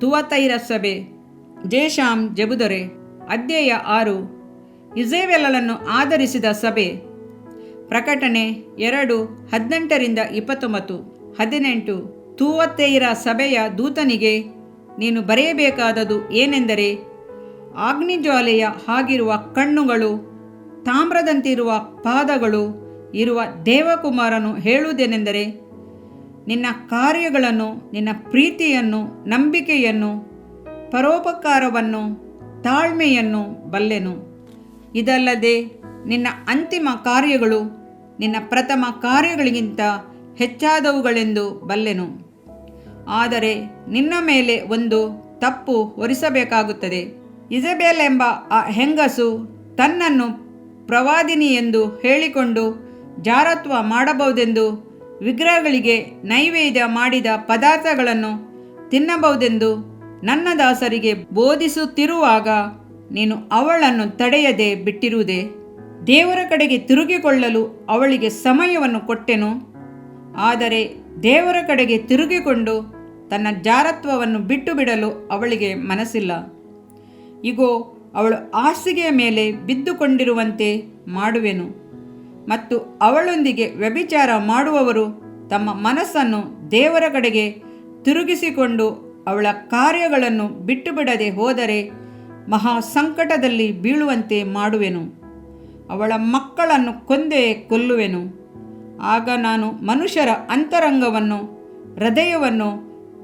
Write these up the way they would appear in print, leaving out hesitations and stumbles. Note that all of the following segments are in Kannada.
ತುವತೈರ ಸಭೆ, ಜೇಷಾಮ್ ಜೆಬುದರೆ. ಅಧ್ಯಾಯ 6. ಇಜೆಬೆಲಳನ್ನು ಆಧರಿಸಿದ ಸಭೆ. ಪ್ರಕಟಣೆ 2:18-29. 18. ತುವತೈರ ಸಭೆಯ ದೂತನಿಗೆ ನೀನು ಬರೆಯಬೇಕಾದದು ಏನೆಂದರೆ, ಅಗ್ನಿಜ್ವಾಲೆಯ ಹಾಗಿರುವ ಕಣ್ಣುಗಳು, ತಾಮ್ರದಂತಿರುವ ಪಾದಗಳು ಇರುವ ದೇವಕುಮಾರನು ಹೇಳುವುದೇನೆಂದರೆ, ನಿನ್ನ ಕಾರ್ಯಗಳನ್ನು, ನಿನ್ನ ಪ್ರೀತಿಯನ್ನು, ನಂಬಿಕೆಯನ್ನು, ಪರೋಪಕಾರವನ್ನು, ತಾಳ್ಮೆಯನ್ನು ಬಲ್ಲೆನು. ಇದಲ್ಲದೆ ನಿನ್ನ ಅಂತಿಮ ಕಾರ್ಯಗಳು ನಿನ್ನ ಪ್ರಥಮ ಕಾರ್ಯಗಳಿಗಿಂತ ಹೆಚ್ಚಾದವುಗಳೆಂದು ಬಲ್ಲೆನು. ಆದರೆ ನಿನ್ನ ಮೇಲೆ ಒಂದು ತಪ್ಪು ಹೊರಿಸಬೇಕಾಗುತ್ತದೆ. ಇಜೆಬೆಲ್ ಎಂಬ ಆ ಹೆಂಗಸು ತನ್ನನ್ನು ಪ್ರವಾದಿನಿ ಎಂದು ಹೇಳಿಕೊಂಡು ಜಾರತ್ವ ಮಾಡಬಹುದೆಂದು, ವಿಗ್ರಹಗಳಿಗೆ ನೈವೇದ್ಯ ಮಾಡಿದ ಪದಾರ್ಥಗಳನ್ನು ತಿನ್ನಬಹುದೆಂದು ನನ್ನ ದಾಸರಿಗೆ ಬೋಧಿಸುತ್ತಿರುವಾಗ ನೀನು ಅವಳನ್ನು ತಡೆಯದೆ ಬಿಟ್ಟಿರುವುದೇ? ದೇವರ ಕಡೆಗೆ ತಿರುಗಿಕೊಳ್ಳಲು ಅವಳಿಗೆ ಸಮಯವನ್ನು ಕೊಟ್ಟೆನು. ಆದರೆ ದೇವರ ಕಡೆಗೆ ತಿರುಗಿಕೊಂಡು ತನ್ನ ಜಾರತ್ವವನ್ನು ಬಿಟ್ಟು ಬಿಡಲು ಅವಳಿಗೆ ಮನಸ್ಸಿಲ್ಲ. ಇಗೋ, ಅವಳು ಹಾಸಿಗೆಯ ಮೇಲೆ ಬಿದ್ದುಕೊಂಡಿರುವಂತೆ ಮಾಡುವೆನು ಮತ್ತು ಅವಳೊಂದಿಗೆ ವ್ಯಭಿಚಾರ ಮಾಡುವವರು ತಮ್ಮ ಮನಸ್ಸನ್ನು ದೇವರ ಕಡೆಗೆ ತಿರುಗಿಸಿಕೊಂಡು ಅವಳ ಕಾರ್ಯಗಳನ್ನು ಬಿಟ್ಟು ಬಿಡದೆ ಹೋದರೆ ಮಹಾ ಸಂಕಟದಲ್ಲಿ ಬೀಳುವಂತೆ ಮಾಡುವೆನು. ಅವಳ ಮಕ್ಕಳನ್ನು ಕೊಂದೇ ಕೊಲ್ಲುವೆನು. ಆಗ ನಾನು ಮನುಷ್ಯರ ಅಂತರಂಗವನ್ನು, ಹೃದಯವನ್ನು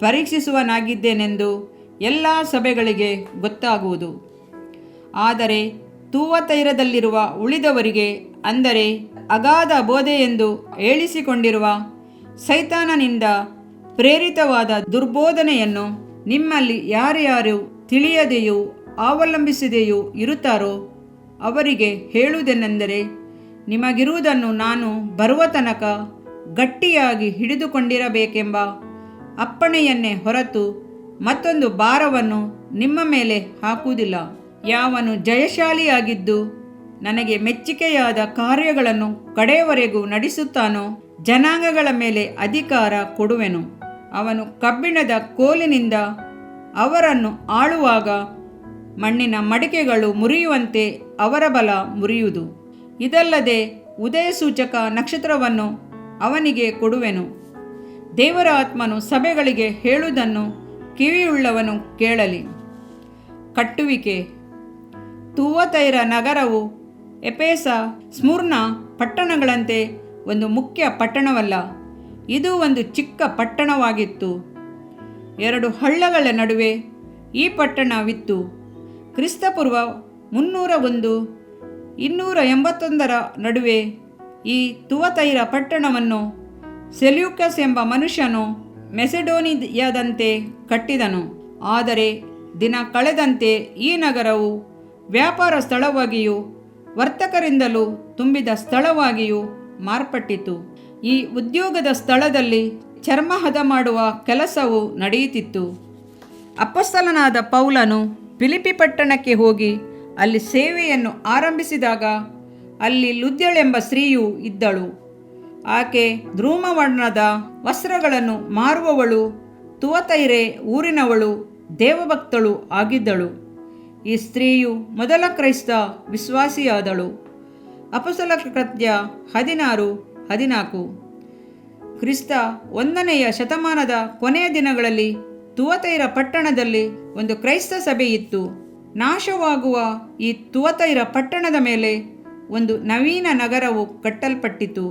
ಪರೀಕ್ಷಿಸುವನಾಗಿದ್ದೇನೆಂದು ಎಲ್ಲ ಸಭೆಗಳಿಗೆ ಗೊತ್ತಾಗುವುದು. ಆದರೆ ತುವತೈರದಲ್ಲಿರುವ ಉಳಿದವರಿಗೆ, ಅಂದರೆ ಅಗಾಧ ಬೋಧೆಯೆಂದು ಹೇಳಿಸಿಕೊಂಡಿರುವ ಸೈತಾನನಿಂದ ಪ್ರೇರಿತವಾದ ದುರ್ಬೋಧನೆಯನ್ನು ನಿಮ್ಮಲ್ಲಿ ಯಾರ್ಯಾರು ತಿಳಿಯದೆಯೂ ಅವಲಂಬಿಸದೆಯೂ ಇರುತ್ತಾರೋ ಅವರಿಗೆ ಹೇಳುವುದೇನೆಂದರೆ, ನಿಮಗಿರುವುದನ್ನು ನಾನು ಬರುವ ತನಕ ಗಟ್ಟಿಯಾಗಿ ಹಿಡಿದುಕೊಂಡಿರಬೇಕೆಂಬ ಅಪ್ಪಣೆಯನ್ನೇ ಹೊರತು ಮತ್ತೊಂದು ಭಾರವನ್ನು ನಿಮ್ಮ ಮೇಲೆ ಹಾಕುವುದಿಲ್ಲ. ಯಾವನು ಜಯಶಾಲಿಯಾಗಿದ್ದು ನನಗೆ ಮೆಚ್ಚಿಕೆಯಾದ ಕಾರ್ಯಗಳನ್ನು ಕಡೆಯವರೆಗೂ ನಡೆಸುತ್ತಾನೋ ಜನಾಂಗಗಳ ಮೇಲೆ ಅಧಿಕಾರ ಕೊಡುವೆನು. ಅವನು ಕಬ್ಬಿಣದ ಕೋಲಿನಿಂದ ಅವರನ್ನು ಆಳುವಾಗ ಮಣ್ಣಿನ ಮಡಿಕೆಗಳು ಮುರಿಯುವಂತೆ ಅವರ ಬಲ ಮುರಿಯುವುದು. ಇದಲ್ಲದೆ ಉದಯ ಸೂಚಕ ನಕ್ಷತ್ರವನ್ನು ಅವನಿಗೆ ಕೊಡುವೆನು. ದೇವರ ಆತ್ಮನು ಸಭೆಗಳಿಗೆ ಹೇಳುವುದನ್ನು ಕಿವಿಯುಳ್ಳವನು ಕೇಳಲಿ. ಕಟ್ಟುವಿಕೆ. ತುವತೈರ ನಗರವು ಎಫೆಸ, ಸ್ಮುರ್ನ ಪಟ್ಟಣಗಳಂತೆ ಒಂದು ಮುಖ್ಯ ಪಟ್ಟಣವಲ್ಲ. ಇದು ಒಂದು ಚಿಕ್ಕ ಪಟ್ಟಣವಾಗಿತ್ತು. 2 ಹಳ್ಳಗಳ ನಡುವೆ ಈ ಪಟ್ಟಣವಿತ್ತು. ಕ್ರಿಸ್ತಪೂರ್ವ 301-281 ನಡುವೆ ಈ ತುವತೈರ ಪಟ್ಟಣವನ್ನು ಸೆಲ್ಯೂಕಸ್ ಎಂಬ ಮನುಷ್ಯನು ಮೆಸೆಡೋನಿಯಾದಂತೆ ಕಟ್ಟಿದನು. ಆದರೆ ದಿನ ಕಳೆದಂತೆ ಈ ನಗರವು ವ್ಯಾಪಾರ ಸ್ಥಳವಾಗಿಯೂ ವರ್ತಕರಿಂದಲೂ ತುಂಬಿದ ಸ್ಥಳವಾಗಿಯೂ ಮಾರ್ಪಟ್ಟಿತು. ಈ ಉದ್ಯೋಗದ ಸ್ಥಳದಲ್ಲಿ ಚರ್ಮ ಹದ ಮಾಡುವ ಕೆಲಸವು ನಡೆಯುತ್ತಿತ್ತು. ಅಪೊಸ್ತಲನಾದ ಪೌಲನು ಫಿಲಿಪ್ಪಿ ಪಟ್ಟಣಕ್ಕೆ ಹೋಗಿ ಅಲ್ಲಿ ಸೇವೆಯನ್ನು ಆರಂಭಿಸಿದಾಗ ಅಲ್ಲಿ ಲುದ್ಯಳೆಂಬ ಸ್ತ್ರೀಯು ಇದ್ದಳು. ಆಕೆ ಧೂಮ್ರವರ್ಣದ ವಸ್ತ್ರಗಳನ್ನು ಮಾರುವವಳು, ತುವತೈರೆ ಊರಿನವಳು, ದೇವಭಕ್ತಳು ಆಗಿದ್ದಳು. ಈ ಸ್ತ್ರೀಯು ಮೊದಲ ಕ್ರೈಸ್ತ ವಿಶ್ವಾಸಿಯಾದಳು. ಅಪೊಸ್ತಲರ ಕೃತ್ಯ 16:14. ಕ್ರಿಸ್ತ 1ನೇ ಶತಮಾನದ ಕೊನೆಯ ದಿನಗಳಲ್ಲಿ ತುವತೈರ ಪಟ್ಟಣದಲ್ಲಿ ಒಂದು ಕ್ರೈಸ್ತ ಸಭೆಯಿತ್ತು. ನಾಶವಾಗುವ ಈ ತುವತೈರ ಪಟ್ಟಣದ ಮೇಲೆ ಒಂದು ನವೀನ ನಗರವು ಕಟ್ಟಲ್ಪಟ್ಟಿತು.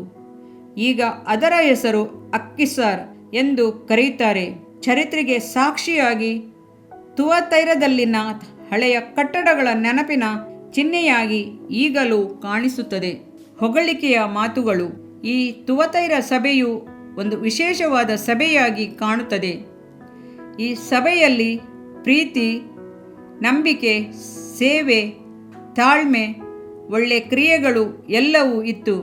ಈಗ ಅದರ ಹೆಸರು ಅಕ್ಕಿಸಾರ್ ಎಂದು ಕರೆಯುತ್ತಾರೆ. ಚರಿತ್ರೆಗೆ ಸಾಕ್ಷಿಯಾಗಿ ತುವತೈರದಲ್ಲಿನ ಹಳೆಯ ಕಟ್ಟಡಗಳ ನೆನಪಿನ ಚಿಹ್ನೆಯಾಗಿ ಈಗಲೂ ಕಾಣಿಸುತ್ತದೆ. ಹೊಗಳಿಕೆಯ ಮಾತುಗಳು. ಈ ತುವತೈರ ಸಭೆಯು ಒಂದು ವಿಶೇಷವಾದ ಸಭೆಯಾಗಿ ಕಾಣುತ್ತದೆ. ಈ ಸಭೆಯಲ್ಲಿ ಪ್ರೀತಿ, ನಂಬಿಕೆ, ಸೇವೆ, ತಾಳ್ಮೆ, ಒಳ್ಳೆಯ ಕ್ರಿಯೆಗಳು ಎಲ್ಲವೂ ಇತ್ತು.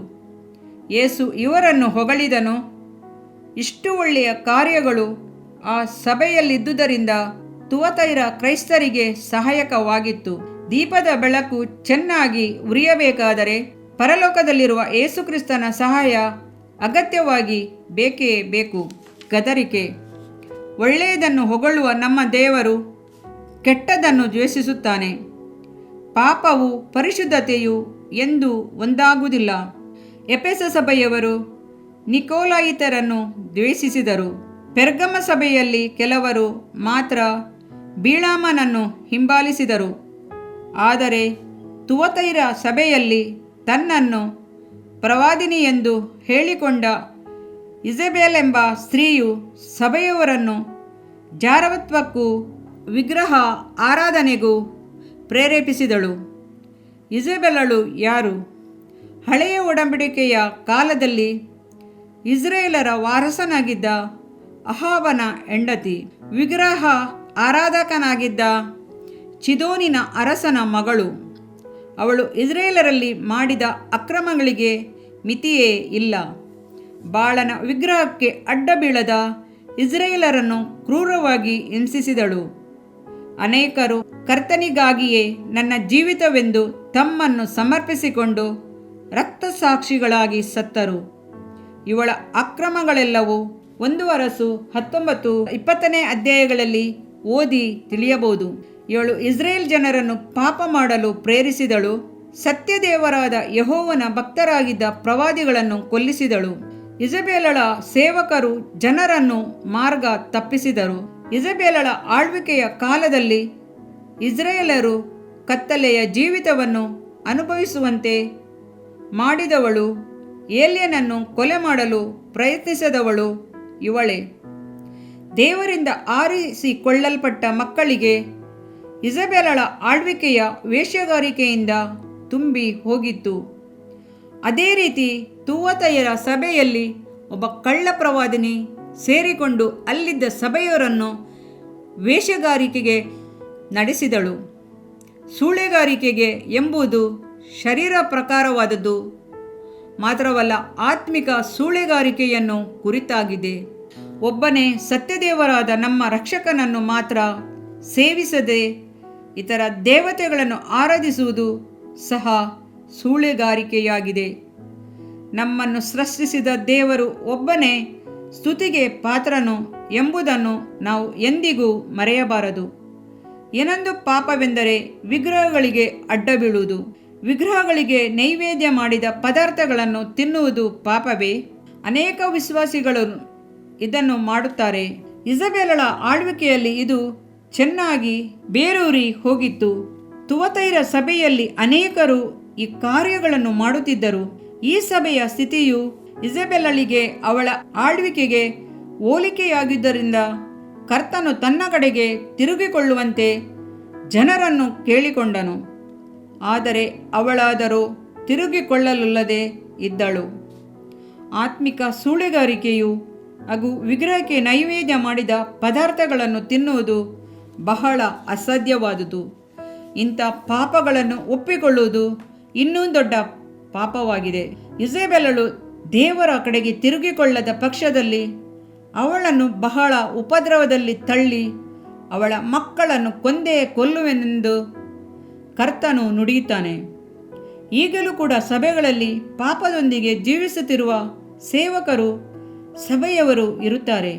ಯೇಸು ಇವರನ್ನು ಹೊಗಳಿದನು. ಇಷ್ಟು ಒಳ್ಳೆಯ ಕಾರ್ಯಗಳು ಆ ಸಭೆಯಲ್ಲಿದ್ದುದರಿಂದ ತುವತೈರ ಕ್ರೈಸ್ತರಿಗೆ ಸಹಾಯಕವಾಗಿತ್ತು. ದೀಪದ ಬೆಳಕು ಚೆನ್ನಾಗಿ ಉರಿಯಬೇಕಾದರೆ ಪರಲೋಕದಲ್ಲಿರುವ ಯೇಸುಕ್ರಿಸ್ತನ ಸಹಾಯ ಅಗತ್ಯವಾಗಿ ಬೇಕೇ ಬೇಕು. ಗದರಿಕೆ. ಒಳ್ಳೆಯದನ್ನು ಹೊಗಳುವ ನಮ್ಮ ದೇವರು ಕೆಟ್ಟದನ್ನು ದ್ವೇಷಿಸುತ್ತಾನೆ. ಪಾಪವು ಪರಿಶುದ್ಧತೆಯು ಎಂದೂ ಒಂದಾಗುವುದಿಲ್ಲ. ಎಫೆಸ ಸಭೆಯವರು ನಿಕೋಲಾಯಿತರನ್ನು ದ್ವೇಷಿಸಿದರು. ಪೆರ್ಗಮ ಸಭೆಯಲ್ಲಿ ಕೆಲವರು ಮಾತ್ರ ಬಿಳಾಮನನ್ನು ಹಿಂಬಾಲಿಸಿದರು. ಆದರೆ ತುವತೈರ ಸಭೆಯಲ್ಲಿ ತನ್ನನ್ನು ಪ್ರವಾದಿನಿಯೆಂದು ಹೇಳಿಕೊಂಡ ಇಜೆಬೆಲ್ ಎಂಬ ಸ್ತ್ರೀಯು ಸಭೆಯವರನ್ನು ಜಾರತ್ವಕ್ಕೂ ವಿಗ್ರಹ ಆರಾಧನೆಗೂ ಪ್ರೇರೇಪಿಸಿದಳು. ಇಜೆಬೆಲಳು ಯಾರು? ಹಳೆಯ ಒಡಂಬಡಿಕೆಯ ಕಾಲದಲ್ಲಿ ಇಸ್ರೇಲರ ವಾರಸನಾಗಿದ್ದ ಅಹಾಬನ ಹೆಂಡತಿ, ವಿಗ್ರಹ ಆರಾಧಕನಾಗಿದ್ದ ಚಿದೋನಿನ ಅರಸನ ಮಗಳು. ಅವಳು ಇಸ್ರೇಲರಲ್ಲಿ ಮಾಡಿದ ಅಕ್ರಮಗಳಿಗೆ ಮಿತಿಯೇ ಇಲ್ಲ. ಬಾಳನ ವಿಗ್ರಹಕ್ಕೆ ಅಡ್ಡ ಬೀಳದ ಇಸ್ರೇಲರನ್ನು ಕ್ರೂರವಾಗಿ ಹಿಂಸಿಸಿದಳು. ಅನೇಕರು ಕರ್ತನಿಗಾಗಿಯೇ ನನ್ನ ಜೀವಿತವೆಂದು ತಮ್ಮನ್ನು ಸಮರ್ಪಿಸಿಕೊಂಡು ರಕ್ತಸಾಕ್ಷಿಗಳಾಗಿ ಸತ್ತರು. ಇವಳ ಅಕ್ರಮಗಳೆಲ್ಲವೂ 1 ಅರಸು 19-20 ಅಧ್ಯಾಯಗಳಲ್ಲಿ ಓದಿ ತಿಳಿಯಬಹುದು. ಇವಳು ಇಸ್ರೇಲ್ ಜನರನ್ನು ಪಾಪ ಮಾಡಲು ಪ್ರೇರಿಸಿದಳು. ಸತ್ಯದೇವರಾದ ಯೆಹೋವನ ಭಕ್ತರಾಗಿದ್ದ ಪ್ರವಾದಿಗಳನ್ನು ಕೊಲ್ಲಿಸಿದಳು. ಇಜೆಬೆಲಳ ಸೇವಕರು ಜನರನ್ನು ಮಾರ್ಗ ತಪ್ಪಿಸಿದರು. ಇಜೆಬೆಲಳ ಆಳ್ವಿಕೆಯ ಕಾಲದಲ್ಲಿ ಇಸ್ರೇಲರು ಕತ್ತಲೆಯ ಜೀವಿತವನ್ನು ಅನುಭವಿಸುವಂತೆ ಮಾಡಿದವಳು, ಏಲ್ಯನನ್ನು ಕೊಲೆ ಮಾಡಲು ಪ್ರಯತ್ನಿಸಿದವಳು ಇವಳೇ. ದೇವರಿಂದ ಆರಿಸಿಕೊಳ್ಳಲ್ಪಟ್ಟ ಮಕ್ಕಳಿಗೆ ಇಜೆಬೆಲಳ ಆಳ್ವಿಕೆಯ ವೇಶ್ಯಾಗಾರಿಕೆಯಿಂದ ತುಂಬಿ ಹೋಗಿತ್ತು. ಅದೇ ರೀತಿ ತುವತೈರ ಸಭೆಯಲ್ಲಿ ಒಬ್ಬ ಕಳ್ಳ ಪ್ರವಾದಿನಿ ಸೇರಿಕೊಂಡು ಅಲ್ಲಿದ್ದ ಸಭೆಯವರನ್ನು ವೇಶ್ಯಾಗಾರಿಕೆಗೆ ನಡೆಸಿದಳು. ಸೂಳೆಗಾರಿಕೆಗೆ ಎಂಬುದು ಶರೀರ ಪ್ರಕಾರವಾದದ್ದು ಮಾತ್ರವಲ್ಲ, ಆತ್ಮಿಕ ಸೂಳೆಗಾರಿಕೆಯನ್ನು ಕುರಿತಾಗಿದೆ. ಒಬ್ಬನೇ ಸತ್ಯದೇವರಾದ ನಮ್ಮ ರಕ್ಷಕನನ್ನು ಮಾತ್ರ ಸೇವಿಸದೆ ಇತರ ದೇವತೆಗಳನ್ನು ಆರಾಧಿಸುವುದು ಸಹ ಸೂಳೆಗಾರಿಕೆಯಾಗಿದೆ. ನಮ್ಮನ್ನು ಸೃಷ್ಟಿಸಿದ ದೇವರು ಒಬ್ಬನೇ ಸ್ತುತಿಗೆ ಪಾತ್ರನು ಎಂಬುದನ್ನು ನಾವು ಎಂದಿಗೂ ಮರೆಯಬಾರದು. ಏನೊಂದು ಪಾಪವೆಂದರೆ ವಿಗ್ರಹಗಳಿಗೆ ಅಡ್ಡ ಬೀಳುವುದು. ವಿಗ್ರಹಗಳಿಗೆ ನೈವೇದ್ಯ ಮಾಡಿದ ಪದಾರ್ಥಗಳನ್ನು ತಿನ್ನುವುದು ಪಾಪವೇ? ಅನೇಕ ವಿಶ್ವಾಸಿಗಳು ಇದನ್ನು ಮಾಡುತ್ತಾರೆ. ಇಜೆಬೆಲಳ ಆಳ್ವಿಕೆಯಲ್ಲಿ ಇದು ಚೆನ್ನಾಗಿ ಬೇರೂರಿ ಹೋಗಿತ್ತು. ತುವತೈರ ಸಭೆಯಲ್ಲಿ ಅನೇಕರು ಈ ಕಾರ್ಯಗಳನ್ನು ಮಾಡುತ್ತಿದ್ದರು. ಈ ಸಭೆಯ ಸ್ಥಿತಿಯು ಇಜೆಬೆಲಳಿಗೆ ಅವಳ ಆಳ್ವಿಕೆಗೆ ಹೋಲಿಕೆಯಾಗಿದ್ದರಿಂದ ಕರ್ತನು ತನ್ನ ಕಡೆಗೆ ತಿರುಗಿಕೊಳ್ಳುವಂತೆ ಜನರನ್ನು ಕೇಳಿಕೊಂಡನು. ಆದರೆ ಅವಳಾದರೂ ತಿರುಗಿಕೊಳ್ಳಲೊಲ್ಲದೆ ಇದ್ದಳು. ಆತ್ಮಿಕ ಸೂಳೆಗಾರಿಕೆಯು ಹಾಗೂ ವಿಗ್ರಹಕ್ಕೆ ನೈವೇದ್ಯ ಮಾಡಿದ ಪದಾರ್ಥಗಳನ್ನು ತಿನ್ನುವುದು ಬಹಳ ಅಸಾಧ್ಯವಾದುದು. ಇಂಥ ಪಾಪಗಳನ್ನು ಒಪ್ಪಿಕೊಳ್ಳುವುದು ಇನ್ನೂ ದೊಡ್ಡ ಪಾಪವಾಗಿದೆ. ಇಜೆಬೆಲಳು ದೇವರ ಕಡೆಗೆ ತಿರುಗಿಕೊಳ್ಳದ ಪಕ್ಷದಲ್ಲಿ ಅವಳನ್ನು ಬಹಳ ಉಪದ್ರವದಲ್ಲಿ ತಳ್ಳಿ ಅವಳ ಮಕ್ಕಳನ್ನು ಕೊಂದೇ ಕೊಲ್ಲುವೆನೆಂದು ಕರ್ತನು ನುಡಿಯುತ್ತಾನೆ. ಈಗಲೂ ಕೂಡ ಸಭೆಗಳಲ್ಲಿ ಪಾಪದೊಂದಿಗೆ ಜೀವಿಸುತ್ತಿರುವ ಸೇವಕರು, ಸಭೆಯವರು ಇರುತ್ತಾರೆ.